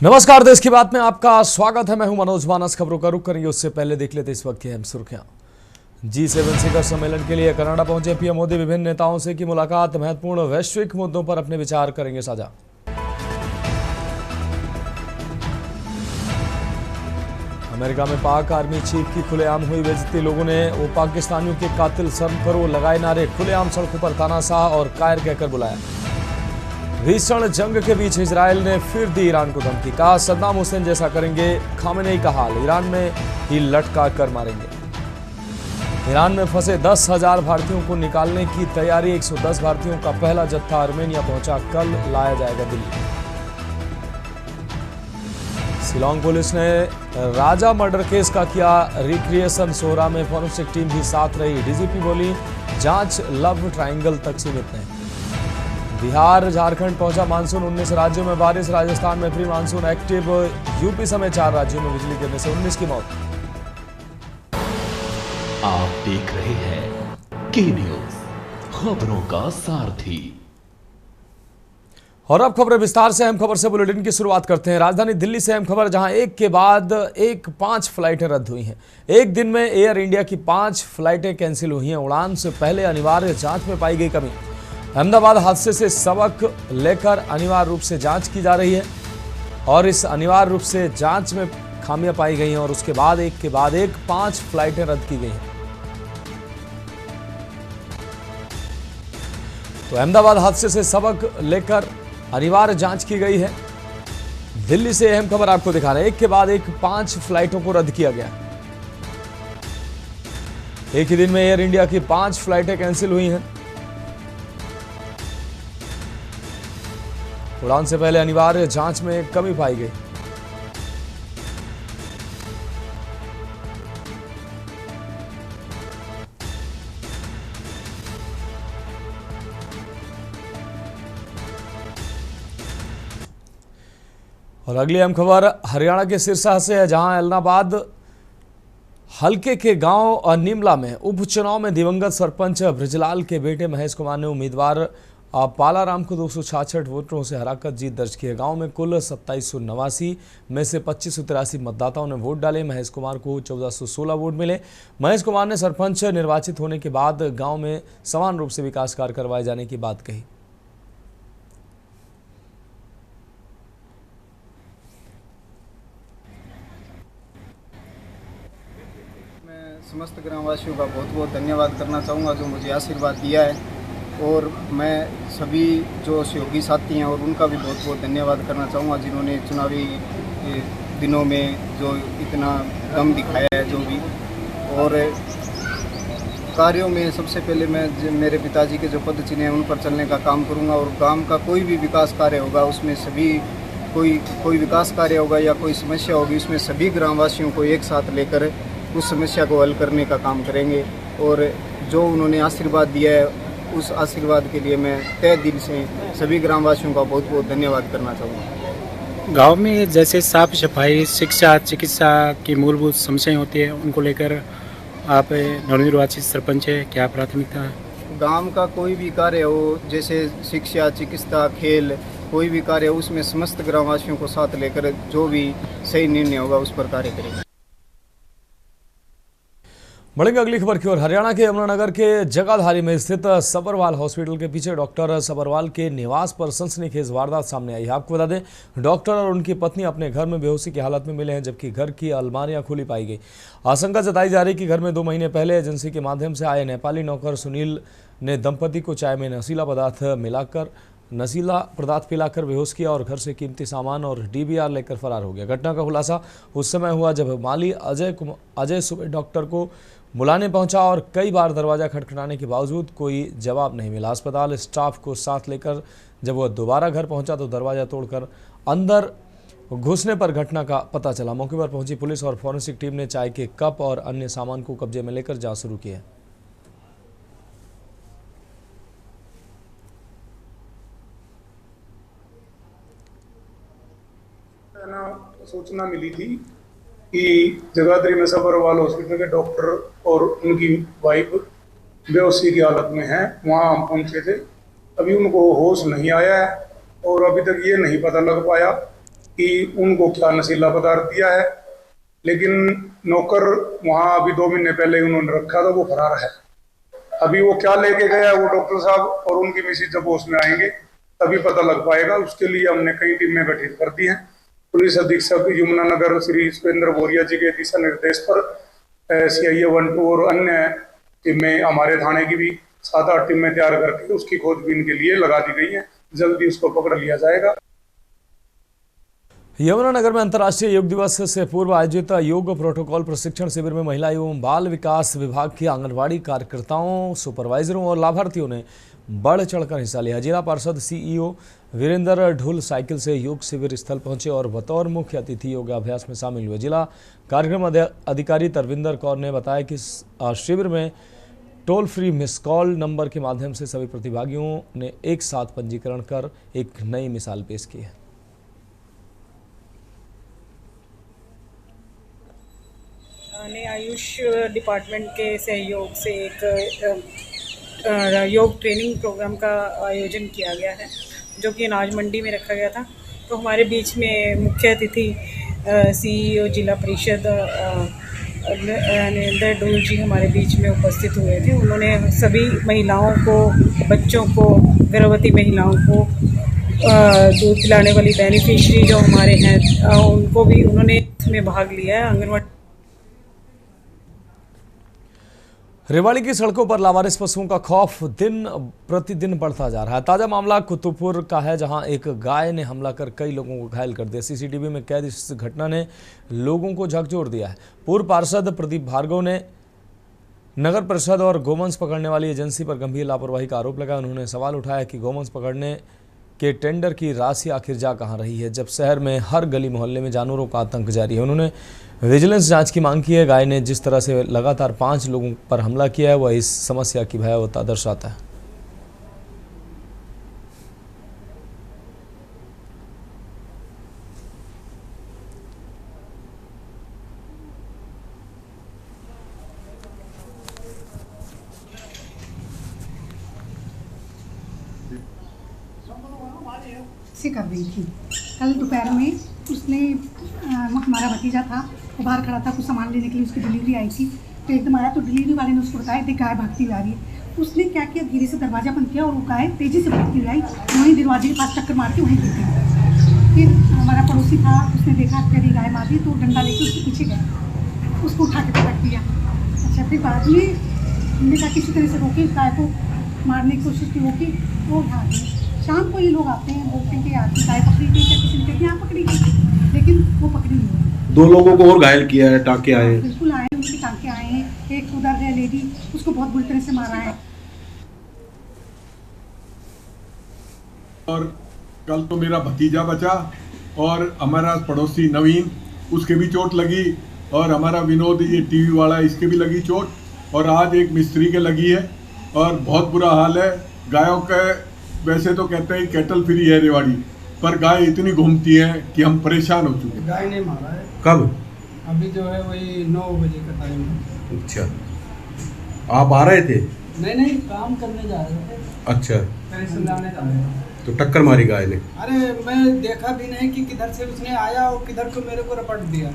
नमस्कार, देश की बात में आपका स्वागत है। मैं हूं मनोज मानस। खबरों का रुख करेंगे उससे पहले देख लेते इस वक्त की अहम सुर्खियां। G7 शिखर सम्मेलन के लिए कनाडा पहुंचे पीएम मोदी। विभिन्न नेताओं से की मुलाकात। महत्वपूर्ण वैश्विक मुद्दों पर अपने विचार करेंगे साझा। अमेरिका में पाक आर्मी चीफ की खुलेआम हुई बेइज्जती। लोगों ने वो पाकिस्तानियों के कातिल शर्म करो लगाए नारे। खुलेआम सड़कों पर तानाशाह और कायर कहकर बुलाया। भीषण जंग के बीच इजरायल ने फिर दी ईरान को धमकी। कहा सद्दाम हुसैन जैसा करेंगे खामेनेई का हाल। ईरान में ही लटका कर मारेंगे। ईरान में फंसे 10,000 भारतीयों को निकालने की तैयारी। 110 भारतीयों का पहला जत्था आर्मेनिया पहुंचा। कल लाया जाएगा दिल्ली। शिलांग पुलिस ने राजा मर्डर केस का किया रिक्रिएशन। सोहरा में फॉरेंसिक टीम भी साथ रही। डीजीपी बोली जांच लव ट्रायंगल तक सीमित नहीं। बिहार झारखंड पहुंचा मानसून। 19 राज्यों में बारिश। राजस्थान में प्री मानसून एक्टिव। यूपी समेत 4 राज्यों में बिजली गिरने से 19 की मौत। आप देख रहे हैं के न्यूज, खबरों का सारथी। और अब खबरें विस्तार से। अहम खबर से बुलेटिन की शुरुआत करते हैं। राजधानी दिल्ली से अहम खबर, जहां एक के बाद एक 5 फ्लाइटें रद्द हुई हैं। एक दिन में एयर इंडिया की 5 फ्लाइटें कैंसिल हुई हैं। उड़ान से पहले अनिवार्य जांच में पाई गई कमी। अहमदाबाद हादसे से सबक लेकर अनिवार्य रूप से जांच की जा रही है और इस अनिवार्य रूप से जांच में खामियां पाई गई हैं और उसके बाद एक के बाद एक 5 फ्लाइटें रद्द की गई हैं। तो अहमदाबाद हादसे से सबक लेकर अनिवार्य जांच की गई है। दिल्ली से अहम खबर आपको दिखा रहे हैं। एक के बाद एक 5 फ्लाइटों को रद्द किया गया। एक ही दिन में एयर इंडिया की 5 फ्लाइटें कैंसिल हुई हैं। उड़ान से पहले अनिवार्य जांच में कमी पाई गई। और अगली अहम खबर हरियाणा के सिरसा से है, जहां एलनाबाद हल्के के गांव निमला में उपचुनाव में दिवंगत सरपंच बृजलाल के बेटे महेश कुमार ने उम्मीदवार पालाराम को 266 वोटों से हराकर जीत दर्ज की है। गांव में कुल 2789 में से 2583 मतदाताओं ने वोट डाले। महेश कुमार को 1416 वोट मिले। महेश कुमार ने सरपंच निर्वाचित होने के बाद गांव में समान रूप से विकास कार्य करवाए जाने की बात कही। मैं समस्त ग्रामवासियों का बहुत बहुत धन्यवाद करना चाहूँगा जो मुझे आशीर्वाद दिया है, और मैं सभी जो सहयोगी साथी हैं और उनका भी बहुत बहुत धन्यवाद करना चाहूँगा जिन्होंने चुनावी दिनों में जो इतना दम दिखाया है। जो भी और कार्यों में सबसे पहले मैं मेरे पिताजी के जो पद चिन्ह हैं उन पर चलने का काम करूँगा, और गांव का कोई भी विकास कार्य होगा उसमें सभी कोई विकास कार्य होगा या कोई समस्या होगी उसमें सभी ग्रामवासियों को एक साथ लेकर उस समस्या को हल करने का काम करेंगे। और जो उन्होंने आशीर्वाद दिया है उस आशीर्वाद के लिए मैं तहे दिल से सभी ग्रामवासियों का बहुत बहुत धन्यवाद करना चाहूँगा। गांव में जैसे साफ सफाई, शिक्षा, चिकित्सा की मूलभूत समस्याएं होती है, उनको लेकर आप नवनिर्वाचित सरपंच है, क्या प्राथमिकता है? गांव का कोई भी कार्य हो, जैसे शिक्षा, चिकित्सा, खेल, कोई भी कार्य हो, उसमें समस्त ग्रामवासियों को साथ लेकर जो भी सही निर्णय होगा उस पर कार्य करेंगे। बढ़ेंगे अगली खबर की ओर। हरियाणा के यमुनानगर के जगाधारी में स्थित सबरवाल हॉस्पिटल के पीछे डॉक्टर सबरवाल के निवास पर सनसनीखेज वारदात सामने आई है। आपको बता दें, डॉक्टर और उनकी पत्नी अपने घर में बेहोशी की हालत में मिले हैं, जबकि घर की अलमारियां खुली पाई गई। आशंका जताई जा रही कि घर में 2 महीने पहले एजेंसी के माध्यम से आए नेपाली नौकर सुनील ने दंपति को चाय में नशीला पदार्थ पिलाकर बेहोश किया और घर से कीमती सामान और डीवीआर लेकर फरार हो गया। घटना का खुलासा उस समय हुआ जब माली अजय सुबह डॉक्टर को बुलाने पहुंचा और कई बार दरवाज़ा खटखटाने के बावजूद कोई जवाब नहीं मिला। अस्पताल स्टाफ को साथ लेकर जब वह दोबारा घर पहुंचा तो दरवाज़ा तोड़कर अंदर घुसने पर घटना का पता चला। मौके पर पहुंची पुलिस और फॉरेंसिक टीम ने चाय के कप और अन्य सामान को कब्जे में लेकर जांच शुरू की है। सूचना मिली थी कि जगाधरी में सबरवाल हॉस्पिटल के डॉक्टर और उनकी वाइफ बेहोशी की हालत में हैं। वहाँ हम पहुँचे थे, अभी उनको होश नहीं आया है और अभी तक ये नहीं पता लग पाया कि उनको क्या नशीला पदार्थ दिया है, लेकिन नौकर वहाँ अभी 2 महीने पहले उन्होंने रखा था, वो फरार है। अभी वो क्या लेके गया वो डॉक्टर साहब और उनकी मिसेज जब होश में आएंगे तभी पता लग पाएगा। उसके लिए हमने कई टीमें गठित कर दी हैं। पुलिस अधीक्षक यमुनानगर श्री सुरेंद्र बोरिया जी के दिशा निर्देश पर CIA 1-2 और अन्य टीमें, हमारे थाने की भी 7-8 टीमें तैयार करके उसकी खोजबीन के लिए लगा दी गई है। जल्दी उसको पकड़ लिया जाएगा। यमुनानगर में अंतर्राष्ट्रीय योग दिवस से पूर्व आयोजित योग प्रोटोकॉल प्रशिक्षण शिविर में महिला एवं बाल विकास विभाग की आंगनबाड़ी कार्यकर्ताओं, सुपरवाइजरों और लाभार्थियों ने बढ़ चढ़कर हिस्सा लिया। जिला पार्षद CEO वीरेंद्र ढुल साइकिल से योग शिविर स्थल पहुंचे और बतौर मुख्य अतिथि योगाभ्यास में शामिल हुए। जिला कार्यक्रम अधिकारी तरविंदर कौर ने बताया कि शिविर में toll free miss call number के माध्यम से सभी प्रतिभागियों ने एक साथ पंजीकरण कर एक नई मिसाल पेश की है। ने आयुष डिपार्टमेंट के सहयोग से एक योग ट्रेनिंग प्रोग्राम का आयोजन किया गया है, जो कि अनाज मंडी में रखा गया था। तो हमारे बीच में मुख्य अतिथि CEO जिला परिषद वीरेंद्र ढुल जी हमारे बीच में उपस्थित हुए थे। उन्होंने सभी महिलाओं को, बच्चों को, गर्भवती महिलाओं को, दूध पिलाने वाली बेनिफिशरी जो हमारे हैं उनको भी उन्होंने इसमें भाग लिया है। आंगनवाड़ी रेवाड़ी की सड़कों पर लावारिस पशुओं का खौफ दिन प्रतिदिन बढ़ता जा रहा है। ताजा मामला कुतुबपुर का है, जहां एक गाय ने हमला कर कई लोगों को घायल कर दिया। CCTV में कैद इस घटना ने लोगों को झकझोर दिया है। पूर्व पार्षद प्रदीप भार्गव ने नगर परिषद और गोवंश पकड़ने वाली एजेंसी पर गंभीर लापरवाही का आरोप लगाया। उन्होंने सवाल उठाया कि गोवंश पकड़ने के टेंडर की राशि आखिर जा कहां रही है, जब शहर में हर गली मोहल्ले में जानवरों का आतंक जारी है। उन्होंने विजिलेंस जांच की मांग की है। गाय ने जिस तरह से लगातार 5 लोगों पर हमला किया है, वह इस समस्या की भयावहता दर्शाता है। से कर रही थी। कल दोपहर में उसने हमारा भतीजा था, वो बाहर खड़ा था, कुछ सामान लेने के लिए उसकी डिलीवरी आई थी। तो एकदम आया तो डिलीवरी वाले ने उसको बताया देख गाय भागती हुई आ रही है। उसने क्या किया, धीरे से दरवाज़ा बंद किया और वो गाय तेज़ी से भागती हुई आई, वहीं दरवाजे के पास चक्कर मार के वहीं गिर गई। फिर हमारा पड़ोसी था, उसने देखा तेरी गाय मार दी, तो डंडा लेके उसके पीछे गया, उसको उठा के पटक दिया। अच्छा, फिर बाद में हमने कहा किसी तरह से रोके, गाय को मारने की कोशिश की, रोकी, वो भाग गई। शाम को ये लोग आते हैं, बोलते हैं कि आपकी गाय पकड़ी गई, क्या किसी ने कहा कि यहाँ पकड़ी गई, लेकिन वो पकड़ी नहीं। 2 लोगों को और घायल किया है, टाँके आए? बिल्कुल आए, उनके टाँके आए हैं। एक उधर है लेडी, उसको बहुत बुरी तरह से मारा है। और कल तो मेरा भतीजा बचा और हमारा पड़ोसी नवीन, उसके भी चोट लगी, और हमारा विनोद ये TV वाला, इसके भी लगी चोट, और आज एक मिस्त्री के लगी है, और बहुत बुरा हाल है। गायों का वैसे तो कहते हैं कैटल फ्री है रेवाड़ी, पर गाय इतनी घूमती है कि हम परेशान हो चुके हैं। गाय ने मारा है। कब? अभी जो है वही 9 बजे का टाइम है। अच्छा, आप आ रहे थे? नहीं, काम करने जा रहे थे। अच्छा, पेंशन लाने जा रहे थे। तो टक्कर मारी गाय ने? अरे मैं देखा भी नहीं कि किधर से उसने आया और किधर को मेरे को रपट दिया।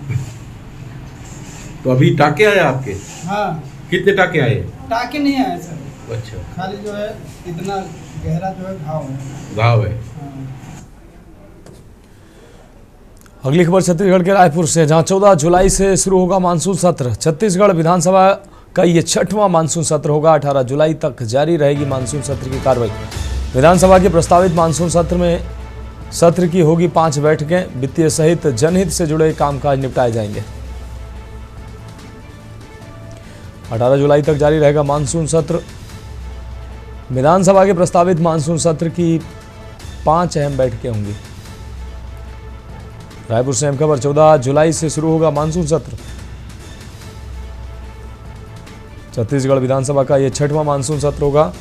तो अभी टाँके आए आपके? हाँ। कितने टाँके आए? टाँके नहीं आए सर। अच्छा, खाली जो है इतना गहरा जो है घाव है। हाँ। अगली खबर छत्तीसगढ़ के रायपुर से, जहां 14 जुलाई से शुरू होगा मानसून सत्र। छत्तीसगढ़ विधानसभा का ये 6वां मानसून सत्र होगा। 18 जुलाई तक जारी रहेगी मानसून सत्र की कार्रवाई। विधानसभा के प्रस्तावित मानसून सत्र की होगी 5 बैठकें। वित्तीय सहित जनहित से जुड़े कामकाज निपटाए जाएंगे। 18 जुलाई तक जारी रहेगा मानसून सत्र। विधानसभा के प्रस्तावित मानसून सत्र की 5 अहम बैठकें होंगी। रायपुर से अहम खबर, 14 जुलाई से शुरू होगा मानसून सत्र। छत्तीसगढ़ विधानसभा का यह 6वां मानसून सत्र होगा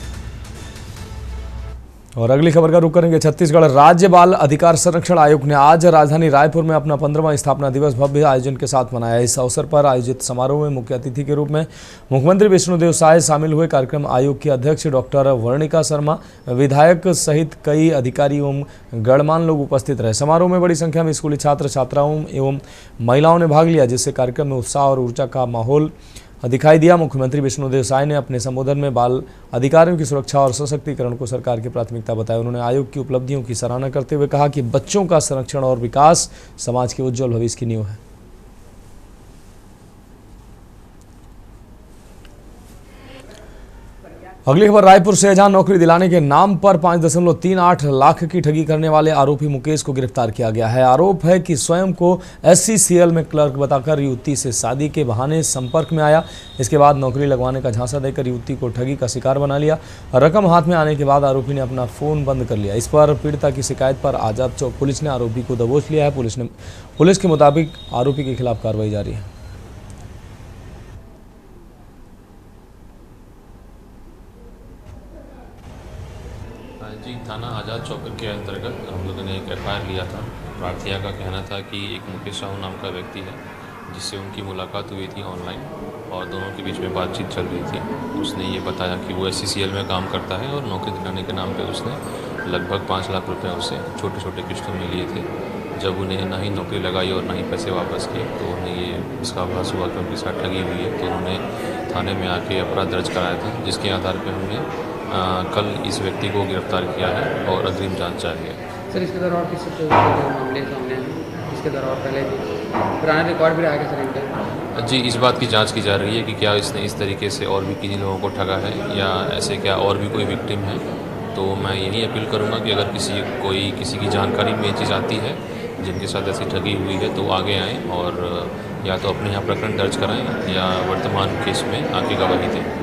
और अगली खबर का रुख करेंगे छत्तीसगढ़ राज्य बाल अधिकार संरक्षण आयोग ने आज राजधानी रायपुर में अपना 15वां स्थापना दिवस भव्य आयोजन के साथ मनाया। इस अवसर पर आयोजित समारोह में मुख्य अतिथि के रूप में मुख्यमंत्री विष्णुदेव साय शामिल हुए। कार्यक्रम आयोग की अध्यक्ष डॉक्टर वर्णिका शर्मा, विधायक सहित कई अधिकारी एवं गणमान्य लोग उपस्थित रहे। समारोह में बड़ी संख्या में स्कूली छात्र छात्राओं एवं महिलाओं ने भाग लिया, जिससे कार्यक्रम में उत्साह और ऊर्जा का माहौल दिखाई दिया। मुख्यमंत्री विष्णुदेव साय ने अपने संबोधन में बाल अधिकारियों की सुरक्षा और सशक्तिकरण को सरकार की प्राथमिकता बताया। उन्होंने आयोग की उपलब्धियों की सराहना करते हुए कहा कि बच्चों का संरक्षण और विकास समाज के उज्जवल भविष्य की नींव है। अगली खबर रायपुर से, जहां नौकरी दिलाने के नाम पर 5.38 लाख की ठगी करने वाले आरोपी मुकेश को गिरफ्तार किया गया है। आरोप है कि स्वयं को SCCL में क्लर्क बताकर युवती से शादी के बहाने संपर्क में आया। इसके बाद नौकरी लगवाने का झांसा देकर युवती को ठगी का शिकार बना लिया। रकम हाथ में आने के बाद आरोपी ने अपना फोन बंद कर लिया। इस पर पीड़िता की शिकायत पर आजाद चौक पुलिस ने आरोपी को दबोच लिया है। पुलिस के मुताबिक आरोपी के खिलाफ कार्रवाई जारी है। जी, थाना आज़ाद चौक के अंतर्गत हम लोगों ने एक FIR लिया था। प्रार्थिया का कहना था कि एक मुकेश साहू नाम का व्यक्ति है जिससे उनकी मुलाकात हुई थी ऑनलाइन और दोनों के बीच में बातचीत चल रही थी। उसने ये बताया कि वो SCCL में काम करता है और नौकरी दिलाने के नाम पे उसने लगभग 5 लाख रुपए उससे छोटे छोटे किस्तों में लिए थे। जब उन्हें ना ही नौकरी लगाई और ना ही पैसे वापस किए तो उन्हें ये इसका आभास हुआ कि उनके साथ ठगी हुई है। तो उन्होंने थाने में आके अपराध दर्ज कराया था, जिसके आधार पर हमने कल इस व्यक्ति को गिरफ्तार किया है और अग्रिम जांच जारी है। सर, इसके दौरान और किस मामले सामने हैं? इसके दौरान पहले पुराना रिकॉर्ड भी रहा है सर इनका? जी, इस बात की जांच की जा रही है कि क्या इसने इस तरीके से और भी किन्हीं लोगों को ठगा है या ऐसे क्या और भी कोई विक्टिम है। तो मैं यही अपील करूंगा कि अगर किसी की जानकारी में ये चीज़ आती है जिनके साथ ऐसी ठगी हुई है तो आगे आएँ और या तो अपने यहाँ प्रकरण दर्ज कराएँ या वर्तमान केस में आगे गवाही दें।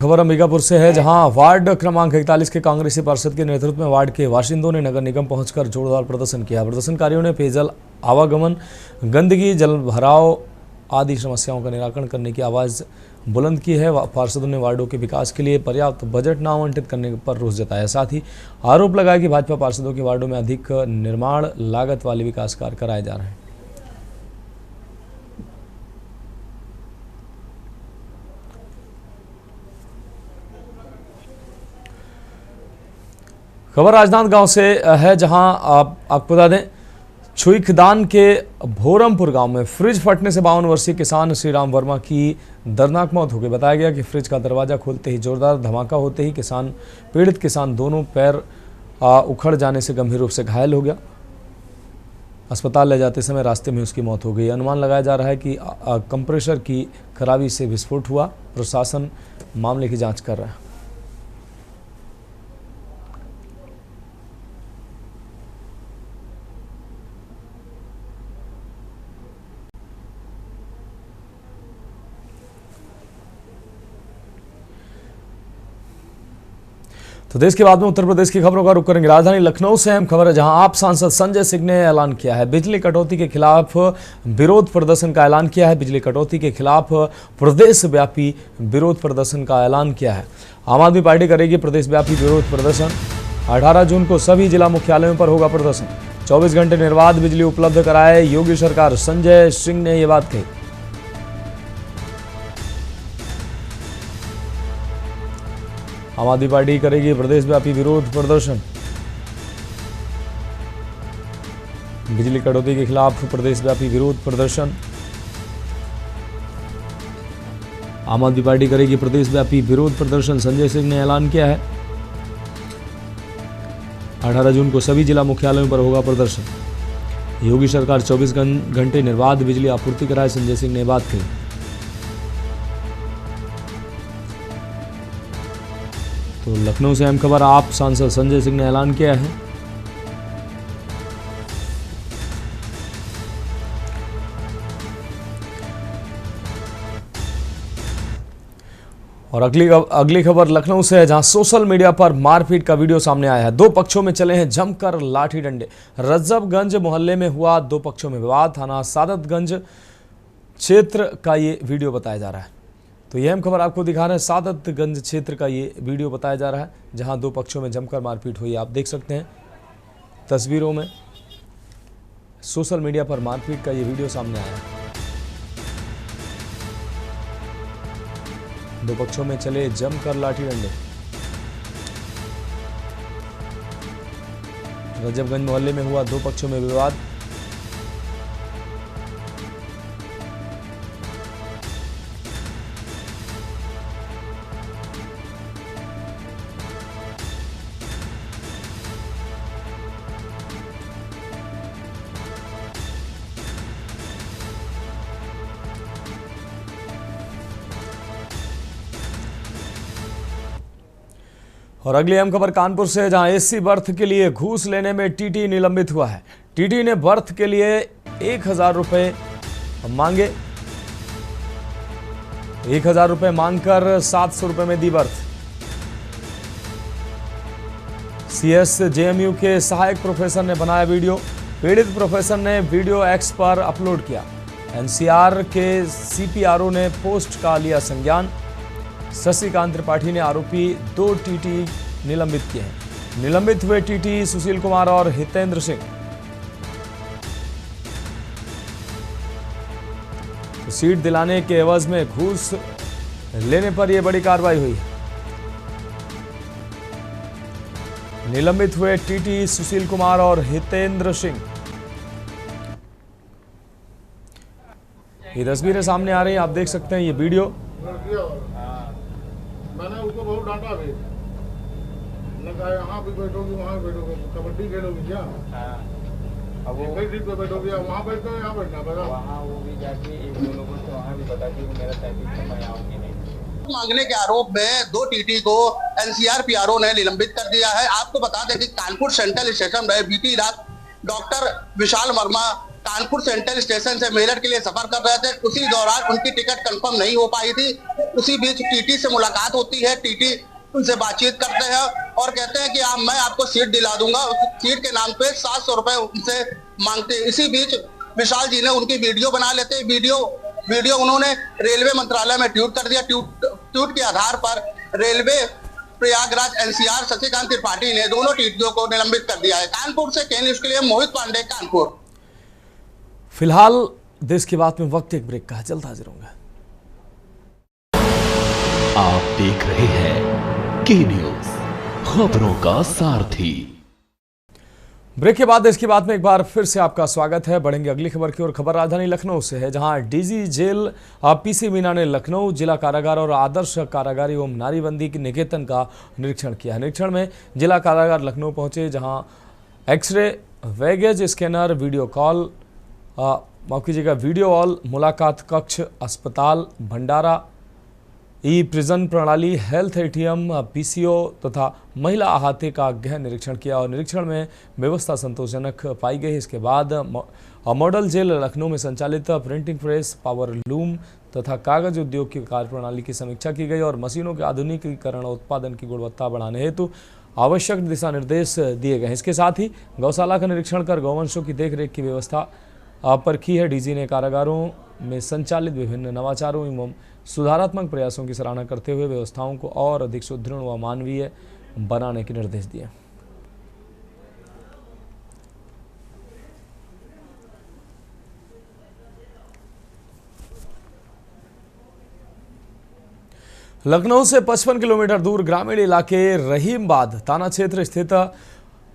खबर अंबिकापुर से है, जहां वार्ड क्रमांक 41 के कांग्रेसी पार्षद के नेतृत्व में वार्ड के बाशिंदों ने नगर निगम पहुंचकर जोरदार प्रदर्शन किया। प्रदर्शनकारियों ने पेयजल आवागमन, गंदगी, जल भराव आदि समस्याओं का निराकरण करने की आवाज़ बुलंद की है। पार्षदों ने वार्डों के विकास के लिए पर्याप्त बजट न आवंटित करने पर रोष जताया। साथ ही आरोप लगाया कि भाजपा पार्षदों के वार्डों में अधिक निर्माण लागत वाले विकास कार्य कराए जा रहे हैं। खबर राजनांदगांव से है, जहां आपको बता दें छुईखदान के भोरमपुर गांव में फ्रिज फटने से 52 वर्षीय किसान श्री राम वर्मा की दर्दनाक मौत हो गई। बताया गया कि फ्रिज का दरवाजा खोलते ही जोरदार धमाका होते ही पीड़ित किसान दोनों पैर उखड़ जाने से गंभीर रूप से घायल हो गया। अस्पताल ले जाते समय रास्ते में उसकी मौत हो गई। अनुमान लगाया जा रहा है कि कंप्रेसर की खराबी से विस्फोट हुआ। प्रशासन मामले की जाँच कर रहा है। तो देश के बाद में उत्तर प्रदेश की खबरों का रुख करेंगे। राजधानी लखनऊ से अहम खबर है, जहां आप सांसद संजय सिंह ने ऐलान किया है, बिजली कटौती के खिलाफ विरोध प्रदर्शन का ऐलान किया है। बिजली कटौती के खिलाफ प्रदेश व्यापी विरोध प्रदर्शन का ऐलान किया है। आम आदमी पार्टी करेगी प्रदेश व्यापी विरोध प्रदर्शन। 18 जून को सभी जिला मुख्यालयों पर होगा प्रदर्शन। 24 घंटे निर्बाध बिजली उपलब्ध कराए योगी सरकार, संजय सिंह ने यह बात कही। आम आदमी पार्टी करेगी प्रदेशव्यापी विरोध प्रदर्शन। बिजली कटौती के खिलाफ प्रदेशव्यापी विरोध प्रदर्शन। आम आदमी पार्टी करेगी प्रदेशव्यापी विरोध प्रदर्शन, संजय सिंह ने ऐलान किया है। 18 जून को सभी जिला मुख्यालयों पर होगा प्रदर्शन। योगी सरकार 24 घंटे निर्बाध बिजली आपूर्ति कराए, संजय सिंह ने बात कही। तो लखनऊ से अहम खबर, आप सांसद संजय सिंह ने ऐलान किया है। और अगली खबर लखनऊ से है, जहां सोशल मीडिया पर मारपीट का वीडियो सामने आया है। दो पक्षों में चले हैं जमकर लाठी डंडे। रज्जबगंज मोहल्ले में हुआ दो पक्षों में विवाद। थाना सादतगंज क्षेत्र का ये वीडियो बताया जा रहा है। तो यह अहम खबर आपको दिखा रहे हैं। सादतगंज क्षेत्र का ये वीडियो बताया जा रहा है, जहां दो पक्षों में जमकर मारपीट हुई। आप देख सकते हैं तस्वीरों में, सोशल मीडिया पर मारपीट का ये वीडियो सामने आया है। दो पक्षों में चले जमकर लाठी डंडे। रजबगंज मोहल्ले में हुआ दो पक्षों में विवाद। और अगली अहम खबर कानपुर से, जहां एसी बर्थ के लिए घूस लेने में टीटी निलंबित हुआ है। टीटी ने बर्थ के लिए 1000 रुपए मांगे, 1000 रुपए मांगकर 700 रुपए में दी बर्थ। सीएस जेएमयू के सहायक प्रोफेसर ने बनाया वीडियो। पीड़ित प्रोफेसर ने वीडियो एक्स पर अपलोड किया। एनसीआर के सीपीआरओ ने पोस्ट का लिया संज्ञान। शशिकांत त्रिपाठी ने आरोपी 2 टीटी निलंबित किए हैं। निलंबित हुए टीटी सुशील कुमार और हितेंद्र सिंह। सीट दिलाने के एवज में घूस लेने पर यह बड़ी कार्रवाई हुई है। निलंबित हुए टीटी सुशील कुमार और हितेंद्र सिंह। ये तस्वीरें सामने आ रही हैं, आप देख सकते हैं ये वीडियो। मैंने उसको बहुत डांटा भी, लगा यहाँ भी बैठोगी वहाँ बैठोगे, कबड्डी खेलोगी क्या? अब वो कई सीट पे बैठोगी, वहाँ बैठो यहाँ बैठना पड़ा। वहाँ वो भी जाके एक दो लोगों से वहाँ भी बता दी मेरा टाइपिंग मैं आऊँगी नहीं। मांगने के आरोप में 2 टीटी को एनसीआर पीआरओ ने निलंबित कर दिया है। आपको बता दें कि कानपुर सेंट्रल स्टेशन में बीती रात डॉक्टर विशाल वर्मा कानपुर सेंट्रल स्टेशन से मेरठ के लिए सफर कर रहे थे। उसी दौरान उनकी टिकट कंफर्म नहीं हो पाई थी। उसी बीच टीटी से मुलाकात होती है। टीटी उनसे बातचीत करते हैं और कहते हैं कि मैं आपको सीट दिला दूंगा। उस सीट के नाम पे 700 रुपए उनसे मांगते। इसी बीच विशाल जी ने उनकी वीडियो बना लेते। वीडियो उन्होंने रेलवे मंत्रालय में ट्वीट कर दिया। ट्वीट के आधार पर रेलवे प्रयागराज एनसीआर शशिकांत त्रिपाठी ने दोनों टीटीओ को निलंबित कर दिया है। कानपुर से के न्यूज के लिए मोहित पांडे, कानपुर। फिलहाल देश की बात में वक्त एक ब्रेक का है, जल्द हाजिर होंगे। आप देख रहे हैं के न्यूज, खबरों का सारथी। ब्रेक के बाद देश की बात में एक बार फिर से आपका स्वागत है। बढ़ेंगे अगली खबर की ओर। खबर राजधानी लखनऊ से है, जहां डीजी जेल पीसी मीना ने लखनऊ जिला कारागार और आदर्श कारागार एवं नारीबंदी की निकेतन का निरीक्षण किया। निरीक्षण में जिला कारागार लखनऊ पहुंचे, जहां एक्सरे, वैगेज स्कैनर, वीडियो कॉल, माफ कीजिएगा, वीडियो ऑल, मुलाकात कक्ष, अस्पताल, भंडारा, ई प्रिजन प्रणाली, हेल्थ एटीएम, पीसीओ तथा महिला अहाते का गहन निरीक्षण किया और निरीक्षण में व्यवस्था संतोषजनक पाई गई। इसके बाद मॉडल जेल लखनऊ में संचालित प्रिंटिंग प्रेस, पावर लूम तथा कागज उद्योग की कार्यप्रणाली की समीक्षा की गई और मशीनों के आधुनिकीकरण और उत्पादन की गुणवत्ता बढ़ाने हेतु आवश्यक दिशा निर्देश दिए गए। इसके साथ ही गौशाला का निरीक्षण कर गौवंशों की देखरेख की व्यवस्था पर की है। डीजी ने कारागारों में संचालित विभिन्न नवाचारों एवं सुधारात्मक प्रयासों की सराहना करते हुए व्यवस्थाओं को और अधिक सुदृढ़ व मानवीय बनाने के निर्देश दिए। लखनऊ से 55 किलोमीटर दूर ग्रामीण इलाके रहीमबाद थाना क्षेत्र स्थित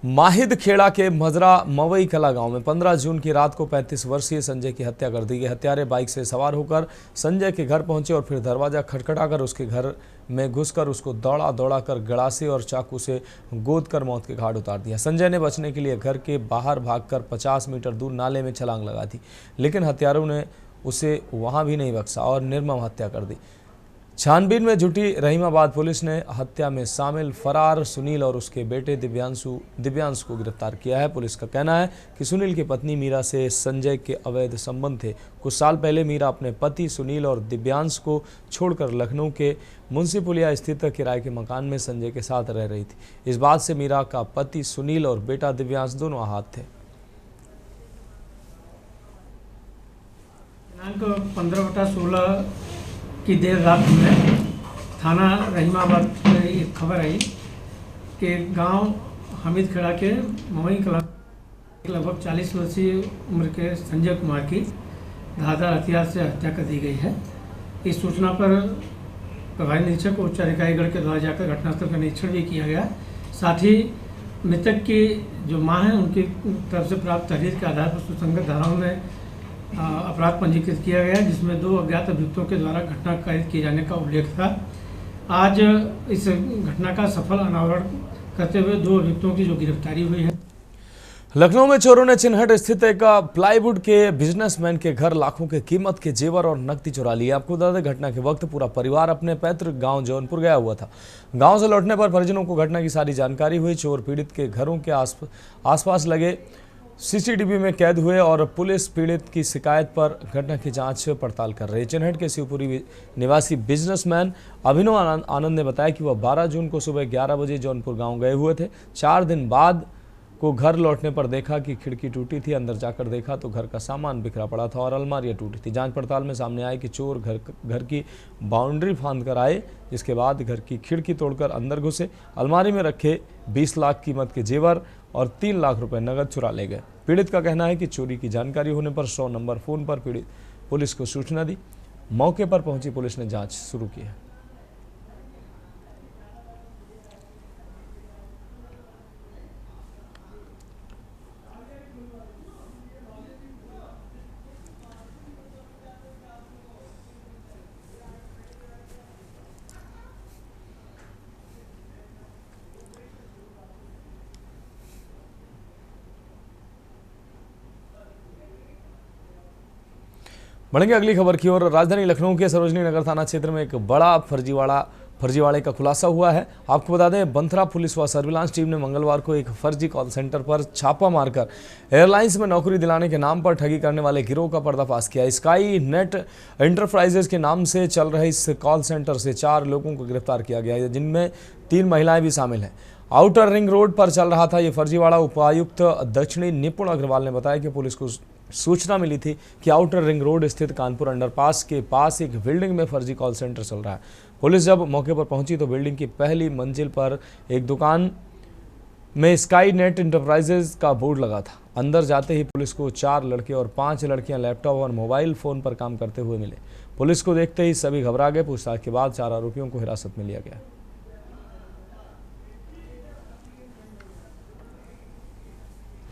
माहिद खेड़ा के मजरा मवई कला गांव में 15 जून की रात को 35 वर्षीय संजय की हत्या कर दी गई। हत्यारे बाइक से सवार होकर संजय के घर पहुंचे और फिर दरवाजा खटखटाकर उसके घर में घुसकर उसको दौड़ा कर गड़ासे और चाकू से गोद कर मौत के घाट उतार दिया। संजय ने बचने के लिए घर के बाहर भागकर 50 मीटर दूर नाले में छलांग लगा दी, लेकिन हत्यारों ने उसे वहां भी नहीं बख्शा और निर्मम हत्या कर दी। छानबीन में जुटी रहीमाबाद पुलिस ने हत्या में शामिल फरार सुनील और उसके बेटे दिव्यांश को गिरफ्तार किया है। पुलिस का कहना है कि सुनील की पत्नी मीरा से संजय के अवैध संबंध थे। कुछ साल पहले मीरा अपने पति सुनील और दिव्यांश को छोड़कर लखनऊ के मुंशीपुलिया स्थित किराए के मकान में संजय के साथ रह रही थी। इस बात से मीरा का पति सुनील और बेटा दिव्यांश दोनों आहत थे। दिनांक 15/16 कि देर रात में थाना रहीमाबाद में एक खबर आई कि गांव हामिद खेड़ा के मवई कला लगभग 40 वर्षीय उम्र के संजय कुमार की धारदार हथियार से हत्या कर दी गई है। इस सूचना पर प्रभारी निरीक्षक उच्च अधिकारीगण के द्वारा जाकर घटनास्थल का निरीक्षण भी किया गया। साथ ही मृतक की जो मां है उनकी तरफ से प्राप्त तहरीर के आधार पर सुसंगत धाराओं में अपराध पंजीकृत किया गया, जिसमें 2 अज्ञात अभियुक्तों के द्वारा घटना कारित किए जाने का उल्लेख था। आज इस घटना का सफल अनावरण करते हुए 2 अभियुक्तों की जो गिरफ्तारी हुई है। लखनऊ में चोरों ने चिन्हट स्थित एक प्लाईवुड के बिजनेसमैन के घर लाखों के कीमत के जेवर और नकदी चुरा लिए। आपको बता दें, घटना के वक्त पूरा परिवार अपने पैतृक गांव जौनपुर गया हुआ था। गांव से लौटने पर परिजनों को घटना की सारी जानकारी हुई। चोर पीड़ित के घरों के आसपास लगे सीसीटीवी में कैद हुए और पुलिस पीड़ित की शिकायत पर घटना की जांच पड़ताल कर रही है। चिन्हट के शिवपुरी निवासी बिजनेसमैन अभिनव आनंद ने बताया कि वह 12 जून को सुबह 11 बजे जौनपुर गाँव गए हुए थे। 4 दिन बाद को घर लौटने पर देखा कि खिड़की टूटी थी। अंदर जाकर देखा तो घर का सामान बिखरा पड़ा था और अलमारियां टूटी थी। जांच पड़ताल में सामने आया कि चोर घर की बाउंड्री फांद कर आए, जिसके बाद घर की खिड़की तोड़कर अंदर घुसे। अलमारी में रखे 20 लाख कीमत के जेवर और 3 लाख रुपए नगद चुरा ले गए। पीड़ित का कहना है कि चोरी की जानकारी होने पर 100 नंबर फोन पर पीड़ित पुलिस को सूचना दी। मौके पर पहुंची पुलिस ने जाँच शुरू की है। बढ़ेंगे अगली खबर की ओर। राजधानी लखनऊ के सरोजनी नगर थाना क्षेत्र में एक बड़ा फर्जीवाड़े का खुलासा हुआ है। आपको बता दें, बंथरा पुलिस व सर्विलांस टीम ने मंगलवार को एक फर्जी कॉल सेंटर पर छापा मारकर एयरलाइंस में नौकरी दिलाने के नाम पर ठगी करने वाले गिरोह का पर्दाफाश किया। स्काई नेट एंटरप्राइजेज के नाम से चल रहे इस कॉल सेंटर से 4 लोगों को गिरफ्तार किया गया है, जिनमें 3 महिलाएं भी शामिल हैं। आउटर रिंग रोड पर चल रहा था ये फर्जीवाड़ा। उपायुक्त दक्षिणी निपुण अग्रवाल ने बताया कि पुलिस को सूचना मिली थी कि आउटर रिंग रोड स्थित कानपुर अंडरपास के पास एक बिल्डिंग में फर्जी कॉल सेंटर चल रहा है। पुलिस जब मौके पर पहुंची तो बिल्डिंग की पहली मंजिल पर एक दुकान में स्काई नेट इंटरप्राइजेज का बोर्ड लगा था। अंदर जाते ही पुलिस को 4 लड़के और 5 लड़कियां लैपटॉप और मोबाइल फोन पर काम करते हुए मिले। पुलिस को देखते ही सभी घबरा गए। पूछताछ के बाद 4 आरोपियों को हिरासत में लिया गया।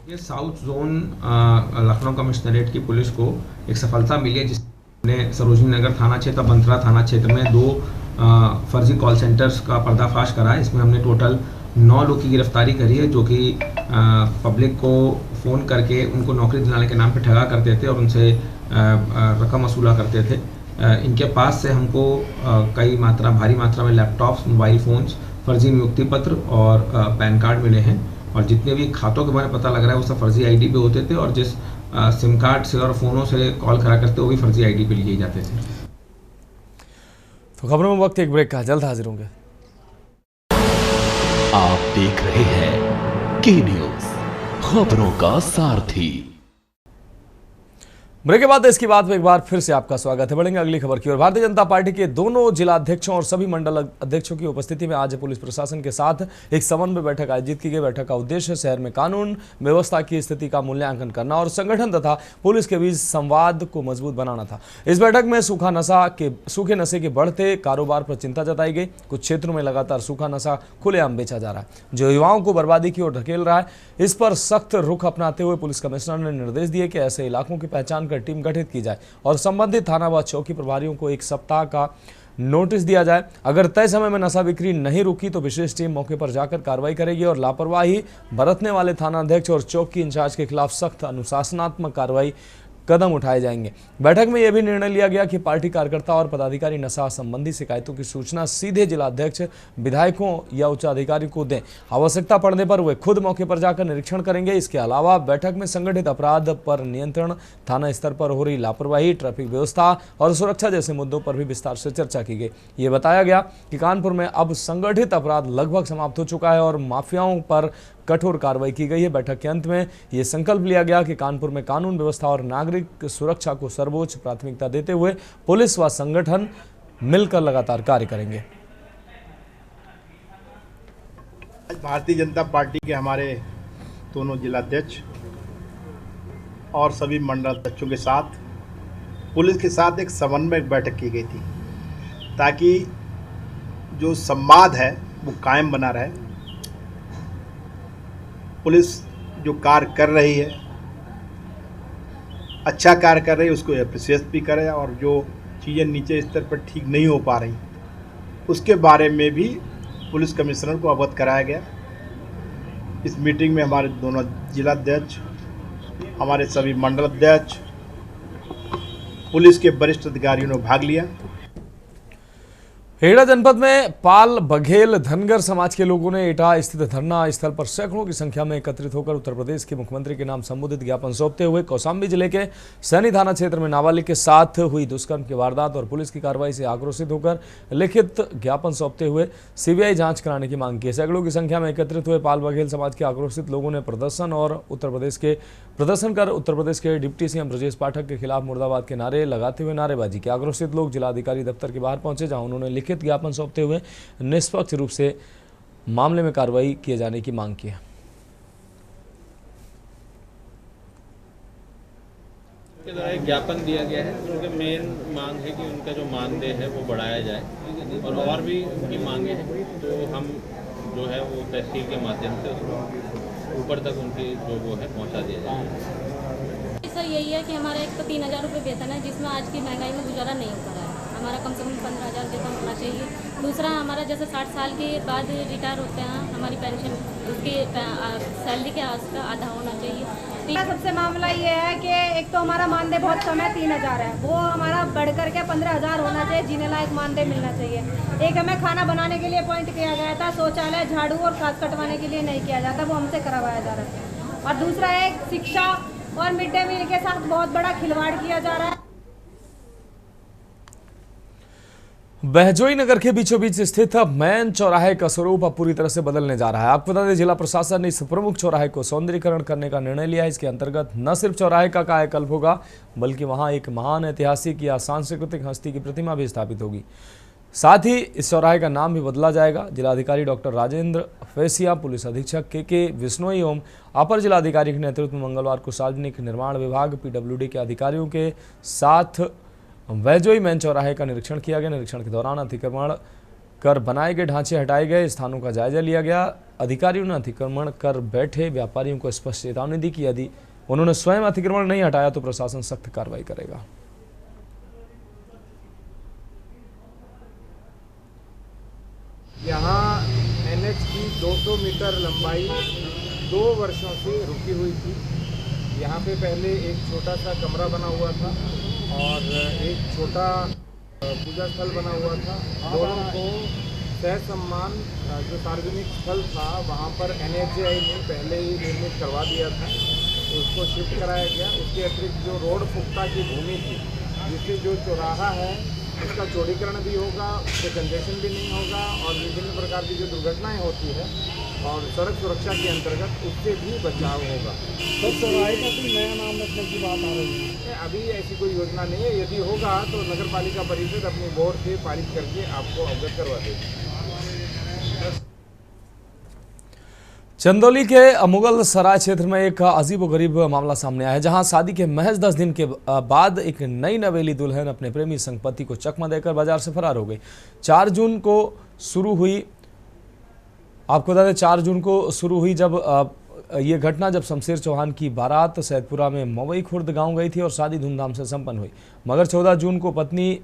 ये साउथ जोन लखनऊ कमिश्नरेट की पुलिस को एक सफलता मिली है, जिसने सरोजनी नगर थाना क्षेत्र बंथरा थाना क्षेत्र में 2 फर्जी कॉल सेंटर्स का पर्दाफाश करा है। इसमें हमने टोटल 9 लोग की गिरफ्तारी करी है, जो कि पब्लिक को फ़ोन करके उनको नौकरी दिलाने के नाम पे ठगा करते थे और उनसे रकम वसूला करते थे। इनके पास से हमको भारी मात्रा में लैपटॉप्स, मोबाइल फ़ोन्स, फर्जी नियुक्ति पत्र और पैन कार्ड मिले हैं। और जितने भी खातों के बारे में पता लग रहा है वो सब फर्जी आईडी पे होते थे और जिस सिम कार्ड से और फ़ोनों से कॉल करा करते वो भी फर्जी आईडी पे लिए जाते थे। तो खबरों में वक्त एक ब्रेक का, जल्द हाजिर होंगे। आप देख रहे हैं के न्यूज़, खबरों का सारथी। ब्रेक के बाद इसकी बात में एक बार फिर से आपका स्वागत है। बढ़ेंगे अगली खबर की ओर। भारतीय जनता पार्टी के दोनों जिला अध्यक्षों और सभी मंडल अध्यक्षों की उपस्थिति में आज पुलिस प्रशासन के साथ एक समन्वय बैठक आयोजित की गई। बैठक का उद्देश्य शहर में कानून व्यवस्था की स्थिति का मूल्यांकन करना और संगठन तथा पुलिस के बीच संवाद को मजबूत बनाना था। इस बैठक में सूखे नशे के बढ़ते कारोबार पर चिंता जताई गई। कुछ क्षेत्रों में लगातार सूखा नशा खुलेआम बेचा जा रहा है, जो युवाओं को बर्बादी की ओर ढकेल रहा है। इस पर सख्त रुख अपनाते हुए पुलिस कमिश्नर ने निर्देश दिए कि ऐसे इलाकों की पहचान कर टीम गठित की जाए और संबंधित थाना व चौकी प्रभारियों को 1 सप्ताह का नोटिस दिया जाए। अगर तय समय में नशा बिक्री नहीं रुकी तो विशेष टीम मौके पर जाकर कार्रवाई करेगी और लापरवाही बरतने वाले थाना अध्यक्ष और चौकी इंचार्ज के खिलाफ सख्त अनुशासनात्मक कार्रवाई कदम उठाए जाएंगे। बैठक में यह भी निर्णय लिया गया कि पार्टी कार्यकर्ता और पदाधिकारी नशा संबंधी शिकायतों की सूचना सीधे जिला अध्यक्ष, विधायकों या उच्च अधिकारी को दें। आवश्यकता पड़ने पर वे खुद मौके पर जाकर निरीक्षण करेंगे। इसके अलावा बैठक में संगठित अपराध पर नियंत्रण, थाना स्तर पर हो रही लापरवाही, ट्रैफिक व्यवस्था और सुरक्षा जैसे मुद्दों पर भी विस्तार से चर्चा की गई। ये बताया गया कि कानपुर में अब संगठित अपराध लगभग समाप्त हो चुका है और माफियाओं पर कठोर कार्रवाई की गई है। बैठक के अंत में ये संकल्प लिया गया कि कानपुर में कानून व्यवस्था और नागरिक सुरक्षा को सर्वोच्च प्राथमिकता देते हुए पुलिस व संगठन मिलकर लगातार कार्य करेंगे। भारतीय जनता पार्टी के हमारे दोनों जिलाध्यक्ष और सभी मंडल अध्यक्षों के साथ पुलिस के साथ एक समन्वय बैठक की गई थी ताकि जो संवाद है वो कायम बना रहे। पुलिस जो कार्य कर रही है, अच्छा कार्य कर रही है, उसको अप्रिशिएट भी करे और जो चीज़ें नीचे स्तर पर ठीक नहीं हो पा रही उसके बारे में भी पुलिस कमिश्नर को अवगत कराया गया। इस मीटिंग में हमारे दोनों जिलाध्यक्ष, हमारे सभी मंडल अध्यक्ष, पुलिस के वरिष्ठ अधिकारियों ने भाग लिया। एटा जनपद में पाल, बघेल, धनगर समाज के लोगों ने एटा स्थित धरना स्थल पर सैकड़ों की संख्या में एकत्रित होकर उत्तर प्रदेश के मुख्यमंत्री के नाम संबोधित ज्ञापन सौंपते हुए कौशाम्बी जिले के सैनी थाना क्षेत्र में नाबालिग के साथ हुई दुष्कर्म की वारदात और पुलिस की कार्रवाई से आक्रोशित होकर लिखित ज्ञापन सौंपते हुए सीबीआई जांच कराने की मांग की। सैकड़ों की संख्या में एकत्रित हुए पाल, बघेल समाज के आक्रोशित लोगों ने प्रदर्शन कर उत्तर प्रदेश के डिप्टी सीएम ब्रजेश पाठक के खिलाफ मुर्दाबाद के नारे लगाते हुए नारेबाजी की। आक्रोशित लोग जिलाधिकारी दफ्तर के बाहर पहुंचे, जहां उन्होंने लिखित ज्ञापन सौंपते हुए निष्पक्ष रूप से मामले में कार्रवाई किए जाने की मांग की। के द्वारा एक ज्ञापन दिया गया है। उनके मेन मांग है कि उनका जो मानदेय है वो बढ़ाया जाए और भी उनकी मांगे हैं तो हम जो है वो तहसील के माध्यम से उसको ऊपर तक उनकी जो वो है पहुंचा दिया जाए। सर यही है कि हमारा एक तो 3000 रुपये वेतन है जिसमें आज की महंगाई में गुजारा नहीं हो पा रहा है। हमारा कम से कम 15000 वेतन होना चाहिए। दूसरा हमारा जैसे 60 साल के बाद रिटायर होते हैं, हमारी पेंशन उसकी सैलरी के आधा होना चाहिए। सबसे मामला ये है कि एक तो हमारा मानदेय बहुत कम है, 3000 है, वो हमारा बढ़ करके 15000 होना चाहिए, जीने लायक मानदेय मिलना चाहिए। एक हमें खाना बनाने के लिए अपॉइंट किया गया था, शौचालय, झाड़ू और घास कटवाने के लिए नहीं किया जाता, वो हमसे करवाया जा रहा है। और दूसरा है शिक्षा और मिड डे मील के साथ बहुत बड़ा खिलवाड़ किया जा रहा है। बहजोई नगर के बीचों बीच स्थित मैन चौराहे का स्वरूप अब पूरी तरह से बदलने जा रहा है। आपको बता दें, जिला प्रशासन ने इस प्रमुख चौराहे को सौंदर्यीकरण करने का निर्णय लिया है। इसके अंतर्गत न सिर्फ चौराहे का कायाकल्प होगा बल्कि वहां एक महान ऐतिहासिक या सांस्कृतिक हस्ती की प्रतिमा भी स्थापित होगी। साथ ही इस चौराहे का नाम भी बदला जाएगा। जिलाधिकारी डॉक्टर राजेंद्र फैसिया, पुलिस अधीक्षक के विश्नोई ओम, अपर जिलाधिकारी के नेतृत्व में मंगलवार को सार्वजनिक निर्माण विभाग पीडब्ल्यूडी के अधिकारियों के साथ बहजोई मैन चौराहे का निरीक्षण किया गया। निरीक्षण के दौरान अतिक्रमण कर बनाए गए ढांचे हटाए गए, स्थानों का जायजा लिया गया। अधिकारियों ने अतिक्रमण कर बैठे व्यापारियों को स्पष्ट चेतावनी दी कि यदि उन्होंने स्वयं अतिक्रमण नहीं हटाया तो प्रशासन सख्त कार्रवाई करेगा। यहाँ NH की 200 मीटर लंबाई 2 वर्षों से रुकी हुई थी। यहाँ पे पहले एक छोटा सा कमरा बना हुआ था और एक छोटा पूजा स्थल बना हुआ था। दोनों को सहसम्मान जो सार्वजनिक स्थल था वहाँ पर NHAI ने पहले ही निर्मित करवा दिया था, उसको शिफ्ट कराया गया। उसके अतिरिक्त जो रोड पुख्ता की भूमि थी, जिससे जो चौराहा है उसका चौड़ीकरण भी होगा, उससे कंजेशन भी नहीं होगा और विभिन्न प्रकार की जो दुर्घटनाएं होती है और सड़क सुरक्षा के अंतर्गत उससे भी बचाव होगा। तो चौराहे का कोई नया नाम रखने की बात आ रही है? अभी ऐसी कोई योजना नहीं है। यदि होगा तो नगर पालिका परिषद अपनी बोर्ड से पारित करके आपको अवगत करवा देगी। चंदौली के मुगल सराय क्षेत्र में एक अजीबोगरीब मामला सामने आया है, जहां शादी के महज 10 दिन के बाद एक नई नवेली दुल्हन अपने प्रेमी संपत्ति को चकमा देकर बाजार से फरार हो गई। 4 जून को शुरू हुई, आपको बता दें 4 जून को शुरू हुई जब ये घटना जब शमशेर चौहान की बारात सैदपुरा में मवई खुर्द गांव गई थी और शादी धूमधाम से संपन्न हुई। मगर 14 जून को पत्नी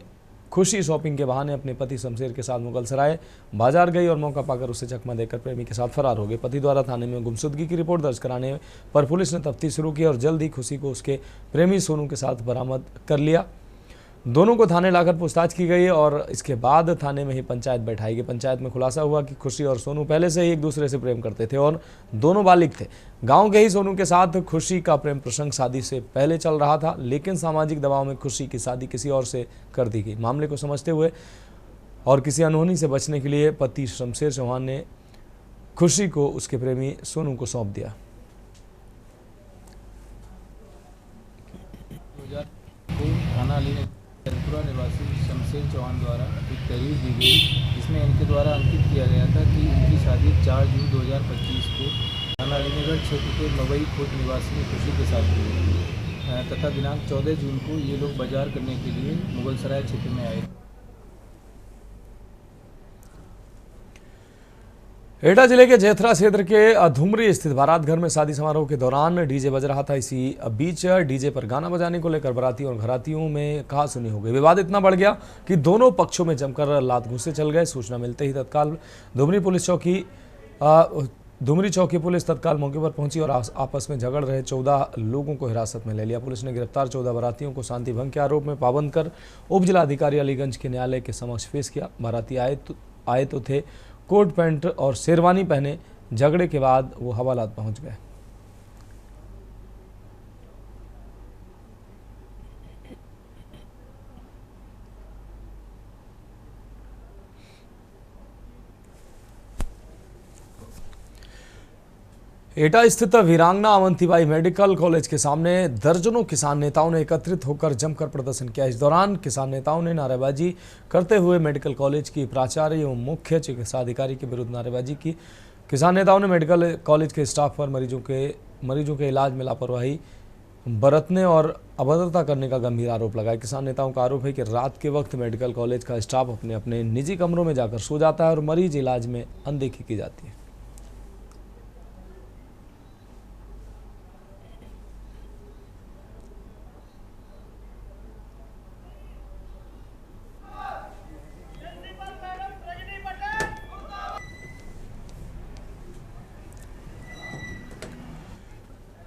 खुशी शॉपिंग के बहाने अपने पति शमशेर के साथ मुगलसराय बाजार गई और मौका पाकर उसे चकमा देकर प्रेमी के साथ फरार हो गई। पति द्वारा थाने में गुमशुदगी की रिपोर्ट दर्ज कराने पर पुलिस ने तफ्तीश शुरू की और जल्द ही खुशी को उसके प्रेमी सोनू के साथ बरामद कर लिया। दोनों को थाने लाकर पूछताछ की गई और इसके बाद थाने में ही पंचायत बैठाई गई। पंचायत में खुलासा हुआ कि खुशी और सोनू पहले से ही एक दूसरे से प्रेम करते थे और दोनों बालिग थे। गांव के ही सोनू के साथ खुशी का प्रेम प्रसंग शादी से पहले चल रहा था, लेकिन सामाजिक दबाव में खुशी की शादी किसी और से कर दी गई। मामले को समझते हुए और किसी अनहोनी से बचने के लिए पति शमशेर चौहान ने खुशी को उसके प्रेमी सोनू को सौंप दिया। थाना जयपुरा निवासी शमशेर चौहान द्वारा एक तहरीर दी गई, जिसमें इनके द्वारा अंकित किया गया था कि इनकी शादी 4 जून 2025 को थाना अलीनगर क्षेत्र के मवई खुर्द निवासी खुशी के साथ हुई तथा दिनांक 14 जून को ये लोग बाजार करने के लिए मुगलसराय क्षेत्र में आए। एटा जिले के जेथरा क्षेत्र के धुमरी स्थित बारात घर में शादी समारोह के दौरान डीजे बज रहा था। इसी बीच डीजे पर गाना बजाने को लेकर बारातियों और घरातियों में कहासुनी हो गई। विवाद इतना बढ़ गया कि दोनों पक्षों में जमकर लात घुसे चल गए। सूचना मिलते ही तत्काल धुमरी चौकी पुलिस तत्काल मौके पर पहुंची और आपस में झगड़ रहे 14 लोगों को हिरासत में ले लिया। पुलिस ने गिरफ्तार 14 बारातियों को शांति भंग के आरोप में पाबंद कर उप जिलाधिकारी अलीगंज के न्यायालय के समक्ष पेश किया। बाराती आए तो थे कोट पैंट और शेरवानी पहने। झगड़े के बाद वो हवालात पहुंच गए। एटा स्थित वीरांगना अवंतीबाई मेडिकल कॉलेज के सामने दर्जनों किसान नेताओं ने एकत्रित होकर जमकर प्रदर्शन किया। इस दौरान किसान नेताओं ने नारेबाजी करते हुए मेडिकल कॉलेज की प्राचार्य एवं मुख्य चिकित्सा अधिकारी के विरुद्ध नारेबाजी की। किसान नेताओं ने मेडिकल कॉलेज के स्टाफ पर मरीजों के इलाज में लापरवाही बरतने और अभद्रता करने का गंभीर आरोप लगाया। किसान नेताओं का आरोप है कि रात के वक्त मेडिकल कॉलेज का स्टाफ अपने अपने निजी कमरों में जाकर सो जाता है और मरीज इलाज में अनदेखी की जाती है।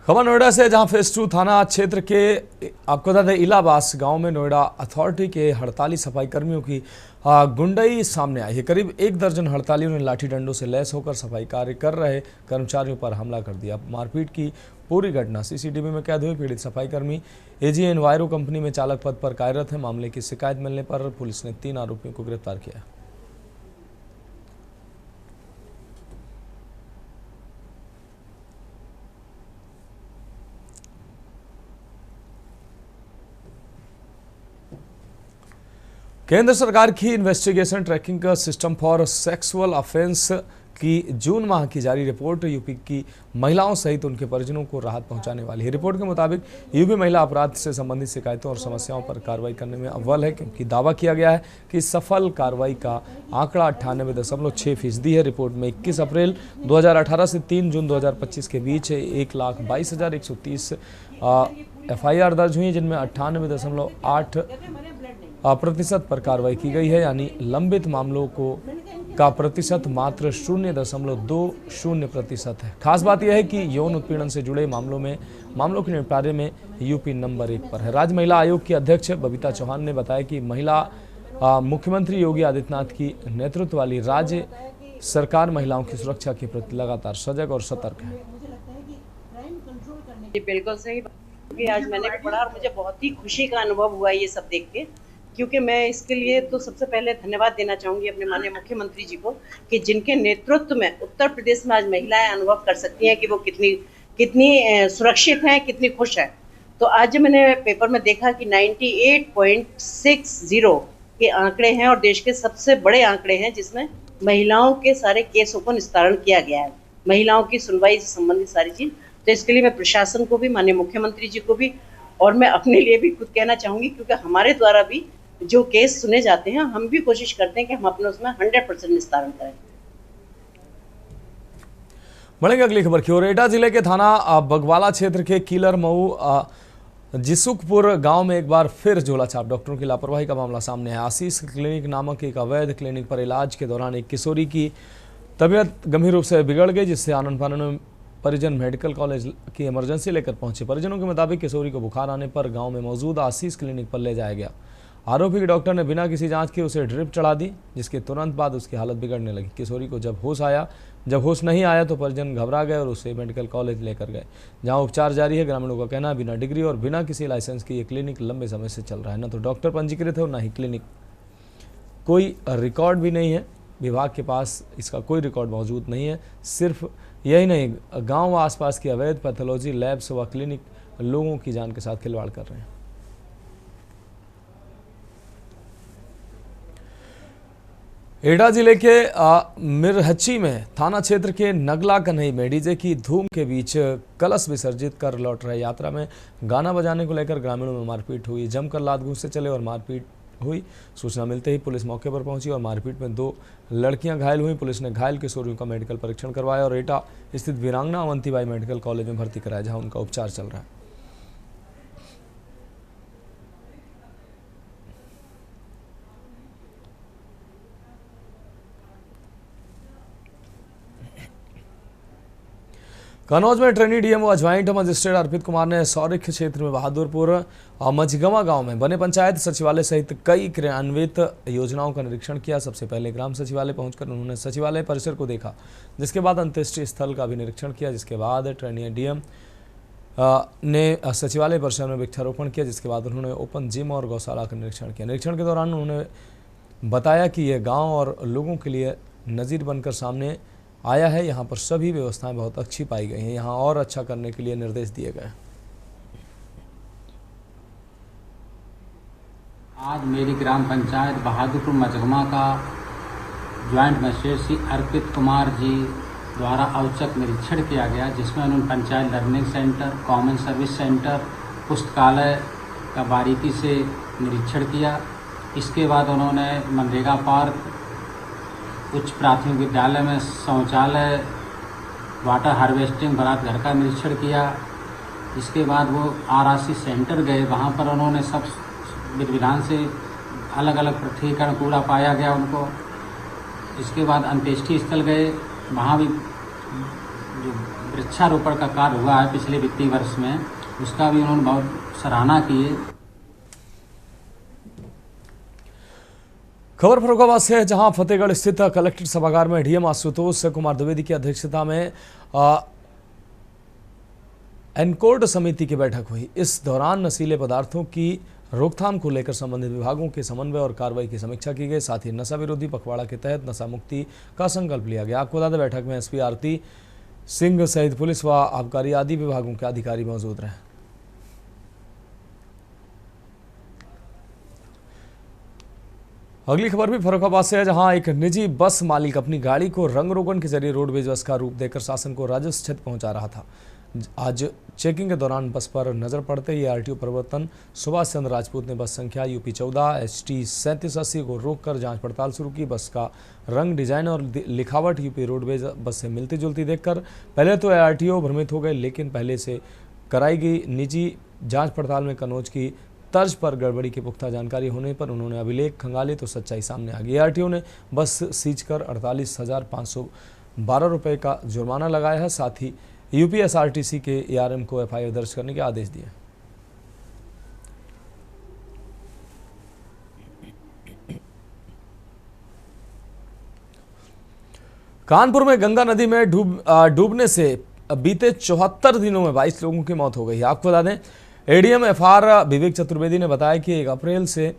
खबर नोएडा से, जहां फेज 2 थाना क्षेत्र के आपको बता दें इलाहाबाद गांव में नोएडा अथॉरिटी के हड़ताली सफाई कर्मियों की गुंडई सामने आई है। करीब 1 दर्जन हड़तालियों ने लाठी डंडों से लैस होकर सफाई कार्य कर रहे कर्मचारियों पर हमला कर दिया। मारपीट की पूरी घटना सीसीटीवी में कैद हुई। पीड़ित सफाई कर्मी एजीएन वायरो कंपनी में चालक पद पर कार्यरत है। मामले की शिकायत मिलने पर पुलिस ने 3 आरोपियों को गिरफ्तार किया। केंद्र सरकार की investigation tracking system for sexual offence की जून माह की जारी रिपोर्ट यूपी की महिलाओं सहित उनके परिजनों को राहत पहुंचाने वाली है। रिपोर्ट के मुताबिक यूपी महिला अपराध से संबंधित शिकायतों और समस्याओं पर कार्रवाई करने में अव्वल है, क्योंकि दावा किया गया है कि सफल कार्रवाई का आंकड़ा 98.6% है। रिपोर्ट में 21 अप्रैल 2018 से 3 जून 2025 के बीच 1,22,130 FIR दर्ज हुई, जिनमें 98.8% पर कार्रवाई की गई है, यानी लंबित मामलों का प्रतिशत मात्र 0.20% है। खास बात यह है कि यौन उत्पीड़न से जुड़े मामलों के निपटारे में यूपी नंबर 1 पर है। राज्य महिला आयोग की अध्यक्ष बबीता चौहान ने बताया कि मुख्यमंत्री योगी आदित्यनाथ की नेतृत्व वाली राज्य सरकार महिलाओं की सुरक्षा के प्रति लगातार सजग और सतर्क है। बिल्कुल सही, क्योंकि आज मैंने पढ़ा और मुझे बहुत ही खुशी का अनुभव हुआ ये सब देख के, क्योंकि मैं इसके लिए तो सबसे पहले धन्यवाद देना चाहूँगी अपने माननीय मुख्यमंत्री जी को, कि जिनके नेतृत्व में उत्तर प्रदेश में आज महिलाएं अनुभव कर सकती हैं कि वो कितनी सुरक्षित हैं, कितनी खुश हैं। तो आज मैंने पेपर में देखा कि 98.60 के आंकड़े हैं और देश के सबसे बड़े आंकड़े हैं, जिसमें महिलाओं के सारे केसों को निस्तारण किया गया है, महिलाओं की सुनवाई से संबंधित सारी चीज़। तो इसके लिए मैं प्रशासन को भी, माननीय मुख्यमंत्री जी को भी और मैं अपने लिए भी खुद कहना चाहूँगी, क्योंकि हमारे द्वारा भी जो केस सुने जाते हैं हम भी कोशिश करते हैं कि हम अपने उसमें 100% निस्तारण करें। बढ़ेंगे अगली खबर की ओर। एटा जिले के थाना बगवाला क्षेत्र के कीलर मऊ जिसुकपुर गांव में एक बार फिर झोलाछाप डॉक्टरों की लापरवाही का मामला सामने है। आशीष क्लिनिक नामक एक अवैध क्लिनिक पर इलाज के दौरान एक किशोरी की तबीयत गंभीर रूप से बिगड़ गई, जिससे आनंद फानन में परिजन मेडिकल कॉलेज की इमरजेंसी लेकर पहुंचे। परिजनों के मुताबिक किशोरी को बुखार आने पर गांव में मौजूद आशीष क्लिनिक पर ले जाया गया। आरोपी के डॉक्टर ने बिना किसी जांच के उसे ड्रिप चढ़ा दी, जिसके तुरंत बाद उसकी हालत बिगड़ने लगी। किशोरी को जब होश नहीं आया तो परिजन घबरा गए और उसे मेडिकल कॉलेज लेकर गए, जहां उपचार जारी है। ग्रामीणों का कहना है बिना डिग्री और बिना किसी लाइसेंस के ये क्लिनिक लंबे समय से चल रहा है। न तो डॉक्टर पंजीकृत है और न ही क्लिनिक कोई रिकॉर्ड भी नहीं है। विभाग के पास इसका कोई रिकॉर्ड मौजूद नहीं है। सिर्फ यही नहीं, गाँव व आसपास की अवैध पैथोलॉजी लैब्स व क्लिनिक लोगों की जान के साथ खिलवाड़ कर रहे हैं। एटा जिले के मिरहच्ची में थाना क्षेत्र के नगला कन्हई में डीजे की धूम के बीच कलश विसर्जित कर लौट रहे यात्रा में गाना बजाने को लेकर ग्रामीणों में मारपीट हुई। जमकर लात घूंसे चले और मारपीट हुई। सूचना मिलते ही पुलिस मौके पर पहुंची और मारपीट में 2 लड़कियां घायल हुई। पुलिस ने घायल किशोरियों का मेडिकल परीक्षण करवाया और एटा स्थित वीरांगना अवंतीबाई मेडिकल कॉलेज में भर्ती कराया, जहां उनका उपचार चल रहा है। कन्नौज में ट्रेनी डीएमओ ज्वाइंट मजिस्ट्रेट अर्पित कुमार ने सौरिख क्षेत्र में बहादुरपुर और मझगवा गांव में बने पंचायत सचिवालय सहित कई क्रियान्वित योजनाओं का निरीक्षण किया। सबसे पहले ग्राम सचिवालय पहुंचकर उन्होंने सचिवालय परिसर को देखा, जिसके बाद अंत्येष्टि स्थल का भी निरीक्षण किया। जिसके बाद ट्रेनी डीएम ने सचिवालय परिसर में वृक्षारोपण किया, जिसके बाद उन्होंने ओपन जिम और गौशाला का निरीक्षण किया। निरीक्षण के दौरान उन्होंने बताया कि यह गाँव और लोगों के लिए नज़ीर बनकर सामने आया है। यहाँ पर सभी व्यवस्थाएं बहुत अच्छी पाई गई हैं। यहाँ और अच्छा करने के लिए निर्देश दिए गए। आज मेरी ग्राम पंचायत बहादुरपुर मझगमा का ज्वाइंट मजिस्ट्रेट श्री अर्पित कुमार जी द्वारा औचक निरीक्षण किया गया, जिसमें उन्होंने panchayat learning centre, common service centre, पुस्तकालय का बारीकी से निरीक्षण किया। इसके बाद उन्होंने मनरेगा पार्क, उच्च प्राथमिक विद्यालय में शौचालय, वाटर हार्वेस्टिंग बरात घर का निरीक्षण किया। इसके बाद वो आरआरसी सेंटर गए, वहाँ पर उन्होंने सब विधान से अलग अलग पृथकीकरण कूड़ा पाया गया उनको। इसके बाद अंत्येष्टि स्थल गए, वहाँ भी जो वृक्षारोपण का कार्य हुआ है पिछले वित्तीय वर्ष में, उसका भी उन्होंने बहुत सराहना की है। खबर फर्रुखाबाद से है, जहां फतेहगढ़ स्थित कलेक्ट्रेट सभागार में डीएम आशुतोष कुमार द्विवेदी की अध्यक्षता में एनकोर्ड समिति की बैठक हुई। इस दौरान नशीले पदार्थों की रोकथाम को लेकर संबंधित विभागों के समन्वय और कार्रवाई की समीक्षा की गई। साथ ही नशा विरोधी पखवाड़ा के तहत नशा मुक्ति का संकल्प लिया गया। आपको बता दें, बैठक में एसपी आरती सिंह सहित पुलिस व आबकारी आदि विभागों के अधिकारी मौजूद रहे। अगली खबर भी फर्रुखाबाद से है, जहां एक निजी बस मालिक अपनी गाड़ी को रंग रोगन के जरिए रोडवेज बस का रूप देकर शासन को राजस्व क्षति पहुंचा रहा था। आज चेकिंग के दौरान बस पर नजर पड़ते ही आरटीओ प्रवर्तन सुभाष चंद्र राजपूत ने बस संख्या यूपी 14 HT 3780 को रोककर जांच पड़ताल शुरू की। बस का रंग, डिजाइन और लिखावट यूपी रोडवेज बस से मिलती जुलती देखकर पहले तो आरटीओ भ्रमित हो गए, लेकिन पहले से कराई गई निजी जाँच पड़ताल में कन्नौज की तर्ज पर गड़बड़ी की पुख्ता जानकारी होने पर उन्होंने अभिलेख खंगाले तो सच्चाई सामने आ गई। आरटीओ ने बस सीज कर 48,512 रुपये का जुर्माना लगाया है। साथ ही यूपीएसआरटीसी के ARM को FIR दर्ज करने के आदेश दिए। कानपुर में गंगा नदी में डूबने से बीते 74 दिनों में 22 लोगों की मौत हो गई है। आपको बता दें, एडीएम FR विवेक चतुर्वेदी ने बताया कि 1 अप्रैल से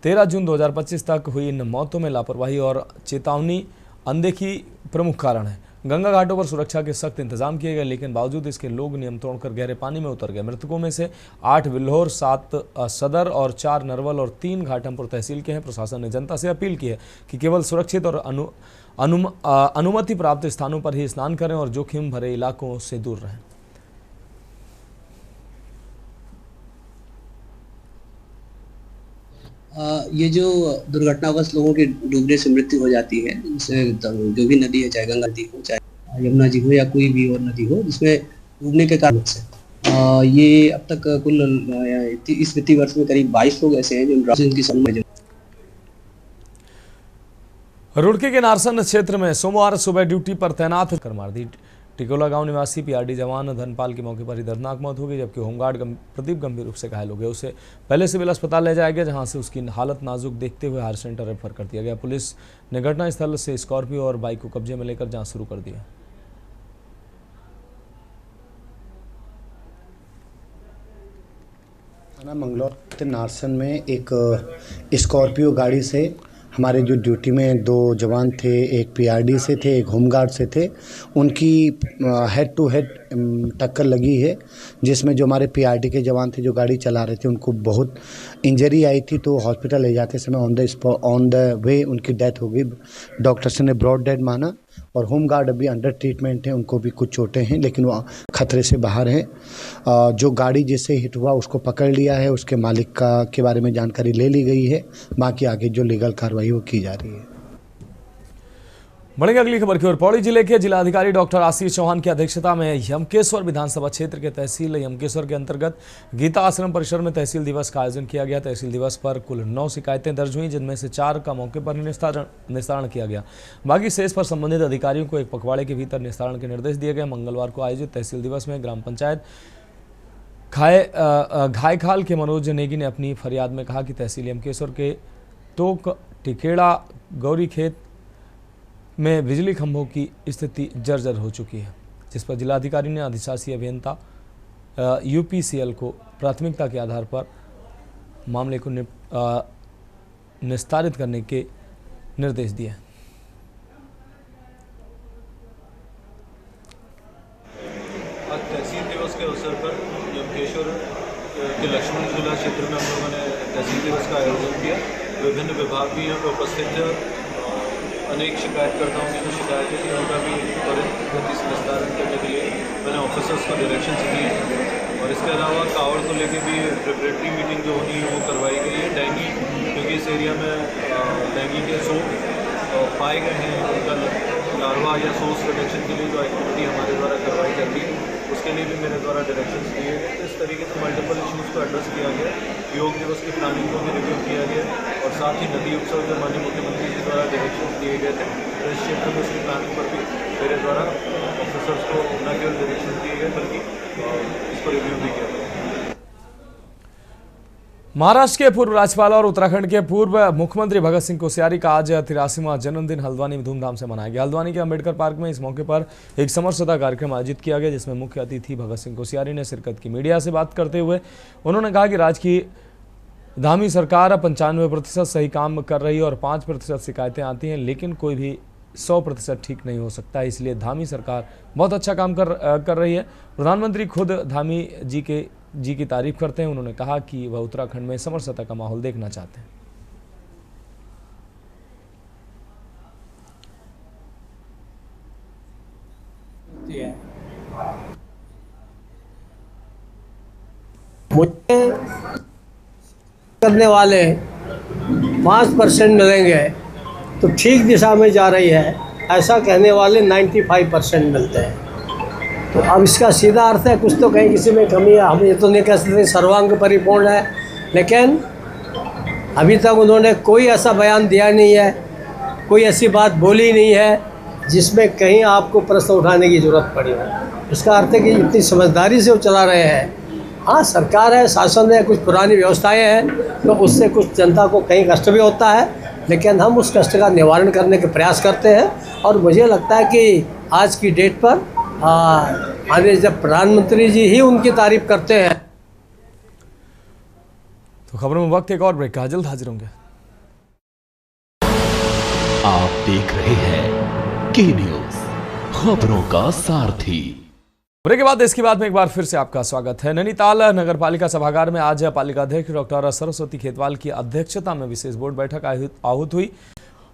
13 जून 2025 तक हुई इन मौतों में लापरवाही और चेतावनी अनदेखी प्रमुख कारण है। गंगा घाटों पर सुरक्षा के सख्त इंतजाम किए गए, लेकिन बावजूद इसके लोग नियम तोड़कर गहरे पानी में उतर गए। मृतकों में से 8 विल्होर, 7 सदर और 4 नरवल और 3 घाटमपुर तहसील के हैं। प्रशासन ने जनता से अपील की है कि केवल सुरक्षित और अनुमति प्राप्त स्थानों पर ही स्नान करें और जोखिम भरे इलाकों से दूर रहें। ये जो दुर्घटनावश लोगों के डूबने से मृत्यु हो जाती है, जिससे जो भी नदी है, चाहे गंगा नदी हो, चाहे यमुना जी हो या कोई भी और नदी हो, जिसमें डूबने के कारण से ये अब तक कुल इस वित्तीय वर्ष में करीब 22 लोग ऐसे हैं जिनकी संख्या। रुड़की के नारसन क्षेत्र में सोमवार सुबह ड्यूटी पर तैनात कर मार दी। टिकोला गांव निवासी PRD जवान धनपाल की मौके पर ही दर्दनाक मौत हो गई, जबकि होमगार्ड प्रदीप गंभीर रूप से घायल हो गया। उसे पहले सिविल अस्पताल ले जाया गया, जहां से उसकी हालत नाजुक देखते हुए हायर सेंटर रेफर कर दिया गया। पुलिस ने घटनास्थल से स्कॉर्पियो और बाइक को कब्जे में लेकर जांच शुरू कर दी है। थाना मंगलौर के नारसन में एक स्कॉर्पियो गाड़ी से हमारे जो ड्यूटी में 2 जवान थे, एक PRD से थे, एक होमगार्ड से थे, उनकी हेड टू हेड टक्कर लगी है, जिसमें जो हमारे पीआरटी के जवान थे जो गाड़ी चला रहे थे उनको बहुत इंजरी आई थी, तो हॉस्पिटल ले जाते समय ऑन द वे उनकी डेथ हो गई। डॉक्टर्स ने ब्रॉड डेड माना और होम गार्ड अभी अंडर ट्रीटमेंट है, उनको भी कुछ चोटें हैं लेकिन वो खतरे से बाहर है। जो गाड़ी जिससे हिट हुआ उसको पकड़ लिया है, उसके मालिक के बारे में जानकारी ले ली गई है, बाकी आगे जो लीगल कार्रवाई वो की जा रही है। बढ़ेंगे अगली खबर की ओर। पौड़ी जिले के जिलाधिकारी डॉक्टर आशीष चौहान की अध्यक्षता में यमकेश्वर विधानसभा क्षेत्र के तहसील यमकेश्वर के अंतर्गत गीता आश्रम परिसर में तहसील दिवस का आयोजन किया गया। तहसील दिवस पर कुल 9 शिकायतें दर्ज हुई, जिनमें से 4 का मौके पर निस्तारण किया गया। बाकी शेष पर संबंधित अधिकारियों को एक पखवाड़े के भीतर निस्तारण के निर्देश दिए गए। मंगलवार को आयोजित तहसील दिवस में ग्राम पंचायत घायखाल के मनोज नेगी ने अपनी फरियाद में कहा कि तहसील यमकेश्वर के टोक टिकेड़ा गौरी खेत में बिजली खंभों की स्थिति जर्जर हो चुकी है, जिस पर जिलाधिकारी ने अधिशासी अभियंता यूपीसीएल को प्राथमिकता के आधार पर मामले को निस्तारित करने के निर्देश दिए। आज तहसील दिवस के अवसर पर यमकेश्वर के लक्ष्मण झूला क्षेत्र में हम लोगों ने तहसील दिवस का आयोजन किया। विभिन्न विभाग भी यहाँ पर उपस्थित थे। अनेक शिकायतकर्ताओं की जो शिकायतें थी उनका भी त्वरित गति से निस्तारण करने के लिए मैंने ऑफिसर्स को डायरेक्शंस दिए हैं। और इसके अलावा कावड़ को लेके भी प्रिपरेटरी मीटिंग जो होनी है वो करवाई गई है। डेंगू, क्योंकि इस एरिया में डेंगू के पाए गए हैं, उनका लार्वा या सोर्स रिडक्शन के लिए जो एक्टिविटी हमारे द्वारा करवाई जाती है उसके लिए भी मेरे द्वारा डायरेक्शंस दिए गए। तो इस तरीके से मल्टीपल इश्यूज़ को एड्रेस किया गया। योग दिवस की प्लानिंग को भी रिव्यू किया गया और साथ ही नदी उत्सव जो माननीय मुख्यमंत्री जी द्वारा डायरेक्शंस दिए गए थे, तो इस क्षेत्र में उसकी प्लानिंग पर भी मेरे द्वारा ऑफिसर्स को न केवल डायरेक्शंस दिए गए बल्कि इसको रिव्यू भी किया गया। महाराष्ट्र के पूर्व राज्यपाल और उत्तराखंड के पूर्व मुख्यमंत्री भगत सिंह कोश्यारी का आज 83वां जन्मदिन हल्द्वानी में धूमधाम से मनाया गया। हल्द्वानी के अंबेडकर पार्क में इस मौके पर एक समर सदा कार्यक्रम आयोजित किया गया, जिसमें मुख्य अतिथि भगत सिंह कोश्यारी ने शिरकत की। मीडिया से बात करते हुए उन्होंने कहा कि राज्य की धामी सरकार 95% सही काम कर रही है और 5% शिकायतें आती हैं, लेकिन कोई भी 100% ठीक नहीं हो सकता है, इसलिए धामी सरकार बहुत अच्छा काम कर रही है। प्रधानमंत्री खुद धामी जी की तारीफ करते हैं। उन्होंने कहा कि वह उत्तराखंड में समरसता का माहौल देखना चाहते हैं। मुझे करने वाले 5% मिलेंगे तो ठीक दिशा में जा रही है, ऐसा कहने वाले 95% मिलते हैं। तो अब इसका सीधा अर्थ है कुछ तो कहीं किसी में कमी है। हम ये तो नहीं कह सकते सर्वांग परिपूर्ण है, लेकिन अभी तक उन्होंने कोई ऐसा बयान दिया नहीं है, कोई ऐसी बात बोली नहीं है जिसमें कहीं आपको प्रश्न उठाने की ज़रूरत पड़ी हो। इसका अर्थ है कि इतनी समझदारी से वो चला रहे हैं। हाँ, सरकार है, शासन है, कुछ पुरानी व्यवस्थाएं हैं, तो उससे कुछ जनता को कहीं कष्ट भी होता है, लेकिन हम उस कष्ट का निवारण करने के प्रयास करते हैं। और मुझे लगता है कि आज की डेट पर आगे जब प्रधानमंत्री जी ही उनकी तारीफ करते हैं। तो खबरों में वक्त एक और ब्रेक का, जल्द हाजिर होंगे। आप देख रहे हैं के न्यूज़, खबरों का सारथी। ब्रेक के बाद इसके बाद में एक बार फिर से आपका स्वागत है। नैनीताल नगर पालिका सभागार में आज पालिका अध्यक्ष डॉक्टर सरस्वती खेतवाल की अध्यक्षता में विशेष बोर्ड बैठक आहूत हुई।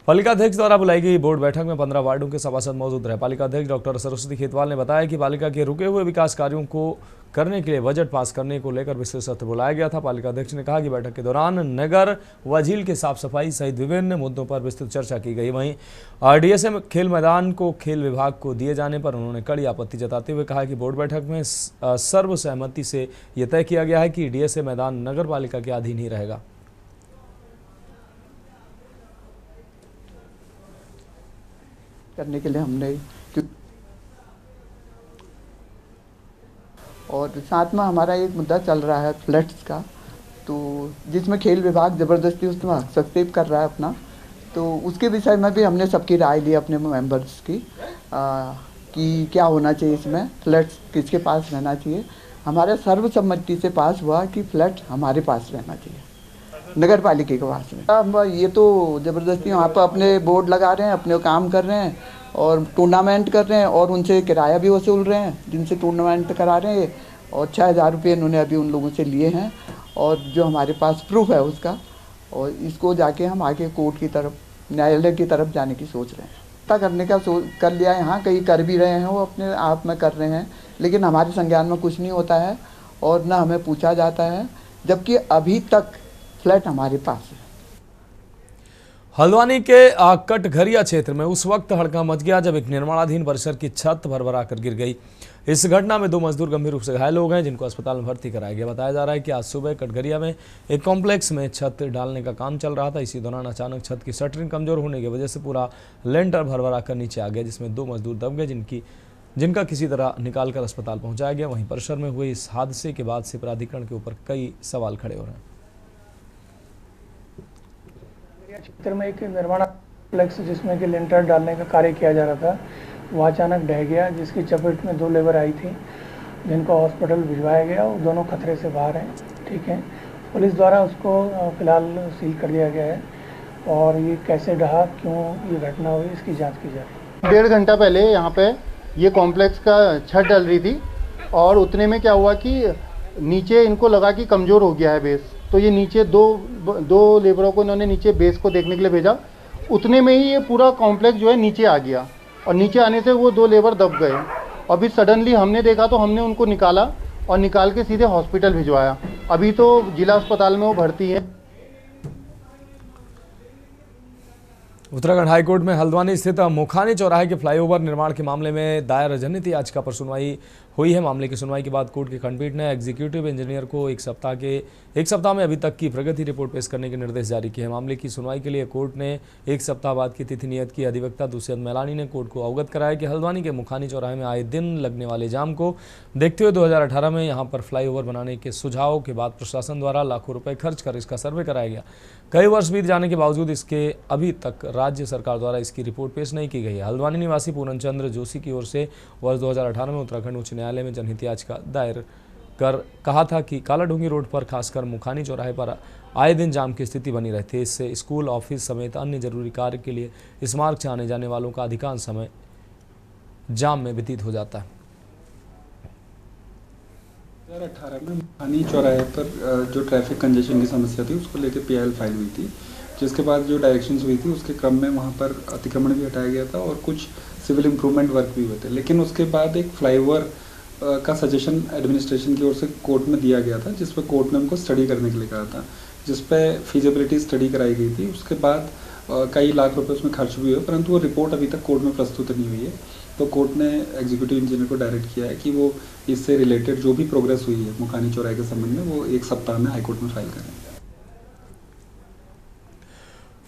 पालिका अध्यक्ष द्वारा बुलाई गई बोर्ड बैठक में 15 वार्डों के सभासद मौजूद रहे। पालिका अध्यक्ष डॉक्टर सरस्वती खेतवाल ने बताया कि पालिका के रुके हुए विकास कार्यों को करने के लिए बजट पास करने को लेकर विशेष सत्र बुलाया गया था। पालिका अध्यक्ष ने कहा कि बैठक के दौरान नगर व झील के साफ सफाई सहित विभिन्न मुद्दों पर विस्तृत चर्चा की गई। वहीं डीएसए खेल मैदान को खेल विभाग को दिए जाने पर उन्होंने कड़ी आपत्ति जताते हुए कहा कि बोर्ड बैठक में सर्वसहमति से यह तय किया गया है कि डीएसए मैदान नगर पालिका के अधीन ही रहेगा। करने के लिए हमने, और साथ में हमारा एक मुद्दा चल रहा है फ्लैट्स का, तो जिसमें खेल विभाग ज़बरदस्ती उसमें हस्तक्षेप कर रहा है अपना, तो उसके विषय में भी हमने सबकी राय ली अपने मेंबर्स की कि क्या होना चाहिए इसमें, फ्लैट्स किसके पास रहना चाहिए। हमारे सर्वसम्मति से पास हुआ कि फ्लैट हमारे पास रहना चाहिए, नगर पालिका के पास में। अब ये तो ज़बरदस्ती वहाँ पर अपने बोर्ड लगा रहे हैं, अपने काम कर रहे हैं, और टूर्नामेंट कर रहे हैं और उनसे किराया भी वसूल रहे हैं जिनसे टूर्नामेंट करा रहे हैं, और 6,000 रुपये इन्होंने अभी उन लोगों से लिए हैं और जो हमारे पास प्रूफ है उसका, और इसको जाके हम आगे कोर्ट की तरफ, न्यायालय की तरफ जाने की सोच रहे हैं। पता करने का कर लिया है, हाँ कई कर भी रहे हैं, वो अपने आप में कर रहे हैं, लेकिन हमारे संज्ञान में कुछ नहीं होता है और न हमें पूछा जाता है, जबकि अभी तक फ्लैट हमारे पास है। हल्द्वानी के कटघरिया क्षेत्र में उस वक्त हड़कंप मच गया जब एक निर्माणाधीन परिसर की छत भरभरा कर गिर गई। इस घटना में 2 मजदूर गंभीर रूप से घायल हो गए, जिनको अस्पताल में भर्ती कराया गया। बताया जा रहा है कि आज सुबह कटघरिया में एक कॉम्प्लेक्स में छत डालने का काम चल रहा था। इसी दौरान अचानक छत की शटरिंग कमजोर होने की वजह से पूरा लेंटर भरभरा कर नीचे आ गया, जिसमें 2 मजदूर दब गए, जिनका किसी तरह निकालकर अस्पताल पहुंचाया गया। वहीं परिसर में हुए इस हादसे के बाद से प्राधिकरण के ऊपर कई सवाल खड़े हो रहे हैं। क्षेत्र में एक निर्माण कॉम्प्लेक्स जिसमें कि लेंटर डालने का कार्य किया जा रहा था, वह अचानक ढह गया, जिसकी चपेट में 2 लेबर आई थी, जिनको हॉस्पिटल भिजवाया गया। वो दोनों खतरे से बाहर हैं, ठीक है। पुलिस द्वारा उसको फिलहाल सील कर दिया गया है और ये कैसे ढहा, क्यों ये घटना हुई, इसकी जांच की जा रही है। 1.5 घंटा पहले यहाँ पे ये कॉम्प्लेक्स का छत डल रही थी और उतने में क्या हुआ कि नीचे इनको लगा कि कमज़ोर हो गया है बेस, तो ये नीचे दो लेबरों को इन्होंने नीचे बेस को देखने के लिए भेजा। उतने में ही ये पूरा कॉम्प्लेक्स जो है नीचे आ गया और नीचे आने से वो 2 लेबर दब गए। अभी सडनली हमने देखा तो हमने उनको निकाला और निकाल के सीधे हॉस्पिटल भिजवाया। अभी तो जिला अस्पताल में वो भर्ती है। उत्तराखंड हाईकोर्ट में हल्द्वानी स्थित मुखानी चौराहे के फ्लाईओवर निर्माण के मामले में दायर जनहित याचिका पर सुनवाई हुई है। मामले की सुनवाई के बाद कोर्ट की खंडपीठ ने एग्जीक्यूटिव इंजीनियर को एक सप्ताह में अभी तक की प्रगति रिपोर्ट पेश करने के निर्देश जारी किए हैं। मामले की सुनवाई के लिए कोर्ट ने 1 सप्ताह बाद की तिथि नियत की। अधिवक्ता दुष्यंत मैलानी ने कोर्ट को अवगत कराया कि हल्द्वानी के मुखानी चौराहे में आए दिन लगने वाले जाम को देखते हुए 2018 में यहां पर फ्लाईओवर बनाने के सुझाव के बाद प्रशासन द्वारा लाखों रुपए खर्च कर इसका सर्वे कराया गया। कई वर्ष बीत जाने के बावजूद इसके अभी तक राज्य सरकार द्वारा इसकी रिपोर्ट पेश नहीं की गई है। हल्द्वानी निवासी पूरन चंद्र जोशी की ओर से वर्ष 2018 में उत्तराखंड उच्च न्यायालय में जनहित याचिका दायर कर कहा था कि कालाढूंगी रोड पर खासकर मुखानी चौराहे पर आए दिन जाम की स्थिति बनी रहती है। इससे स्कूल, ऑफिस समेत अन्य जरूरी कार्य के लिए इस मार्ग से आने जाने वालों का अधिकांश समय जाम में व्यतीत हो जाता है। 2018 में मुखानी चौराहे पर जो ट्रैफिक कंजेशन की समस्या थी उसको लेकर PIL फाइल हुई थी, जिसके बाद जो डायरेक्शंस हुई थी उसके क्रम में वहाँ पर अतिक्रमण भी हटाया गया था और कुछ सिविल इम्प्रूवमेंट वर्क भी हुए थे। लेकिन उसके बाद एक फ्लाईओवर का सजेशन एडमिनिस्ट्रेशन की ओर से कोर्ट में दिया गया था, जिस पर कोर्ट ने हमको स्टडी करने के लिए कहा था, जिस पर फिजिबिलिटी स्टडी कराई गई थी। उसके बाद कई लाख रुपए उसमें खर्च भी हुए, परंतु वो रिपोर्ट अभी तक कोर्ट में प्रस्तुत नहीं हुई है। तो कोर्ट ने एग्जीक्यूटिव इंजीनियर को डायरेक्ट किया है कि वो इससे रिलेटेड जो भी प्रोग्रेस हुई है मुखानी चौराहे के संबंध में वो 1 सप्ताह में हाईकोर्ट में फाइल करें।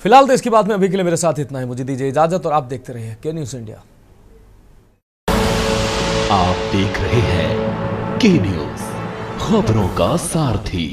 फिलहाल तो इसकी बात में अभी के लिए मेरे साथ इतना ही। मुझे दीजिए इजाजत और आप देखते रहिए के न्यूज़ इंडिया। आप देख रहे हैं के न्यूज़, खबरों का सारथी।